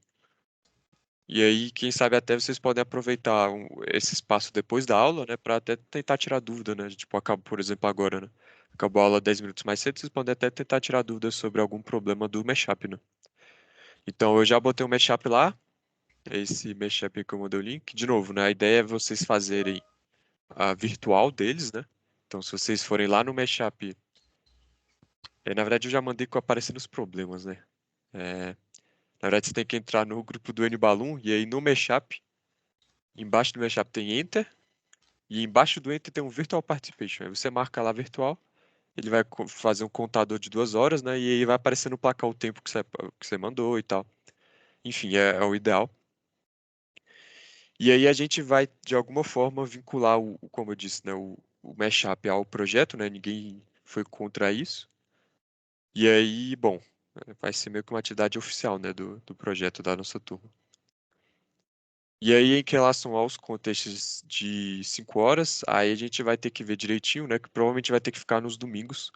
E aí, quem sabe até vocês podem aproveitar esse espaço depois da aula, né, para até tentar tirar dúvida, né? Tipo, acaba, por exemplo, agora, né? Acabou a aula 10 minutos mais cedo, vocês podem até tentar tirar dúvidas sobre algum problema do mashup, né? Então, eu já botei um mashup lá, esse mashup que eu mandei o link. De novo, né? A ideia é vocês fazerem a virtual deles, né? Então, se vocês forem lá no mashup, na verdade eu já mandei com aparecendo os problemas, né? Na verdade, você tem que entrar no grupo do NBalloon e aí no mashup, embaixo do mashup tem Enter. E embaixo do Enter tem um Virtual Participation. Aí você marca lá virtual, ele vai fazer um contador de 2 horas, né? E aí vai aparecer no placar o tempo que você mandou e tal. Enfim, é o ideal. E aí a gente vai, de alguma forma, vincular, como eu disse, né? O mashup ao projeto, né? Ninguém foi contra isso. E aí, bom, vai ser meio que uma atividade oficial, né? Do projeto da nossa turma. E aí, em relação aos contextos de 5 horas, aí a gente vai ter que ver direitinho, né? Que provavelmente vai ter que ficar nos domingos.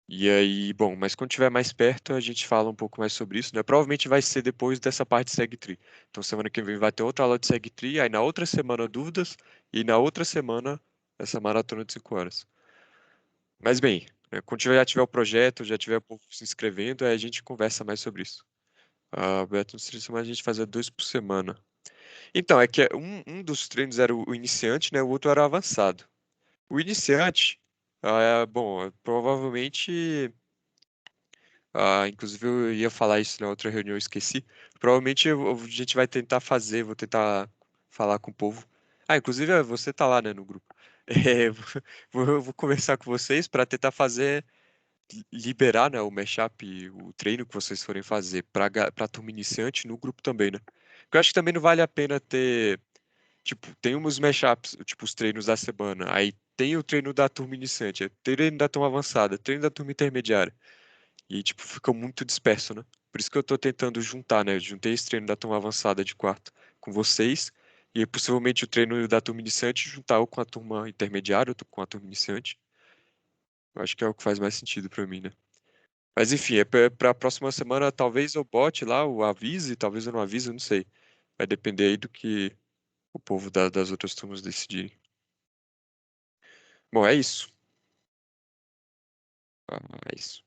E aí, bom, mas quando tiver mais perto, a gente fala um pouco mais sobre isso, né? Provavelmente vai ser depois dessa parte de SegTree. Então, semana que vem vai ter outra aula de SegTree, aí na outra semana dúvidas, e na outra semana essa maratona de 5 horas. Mas bem, né, quando já tiver o projeto, já tiver o povo se inscrevendo, aí a gente conversa mais sobre isso. Beto, não sei se a gente fazia 2 por semana. Então, é que um dos treinos era o iniciante, né? O outro era o avançado. O iniciante, bom, provavelmente. Inclusive eu ia falar isso na outra reunião, eu esqueci. Provavelmente a gente vai tentar fazer, vou tentar falar com o povo. Inclusive você tá lá, né, no grupo. É, vou conversar com vocês para tentar fazer, liberar, né, o mashup, o treino que vocês forem fazer para turma iniciante no grupo também, né? Porque eu acho que também não vale a pena ter, tipo, tem uns mashups, tipo, os treinos da semana. Aí tem o treino da turma iniciante, treino da turma avançada, treino da turma intermediária. E, tipo, fica muito disperso, né? Por isso que eu tô tentando juntar, né? Juntei esse treino da turma avançada de quarto com vocês. E possivelmente o treino da turma iniciante juntar ou com a turma intermediária ou com a turma iniciante. Eu acho que é o que faz mais sentido pra mim, né? Mas enfim, pra próxima semana talvez eu bote lá o avise, talvez eu não avise, eu não sei. Vai depender aí do que o povo das outras turmas decidirem. Bom, é isso. Isso.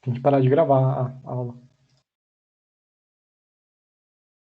Tem que parar de gravar a aula.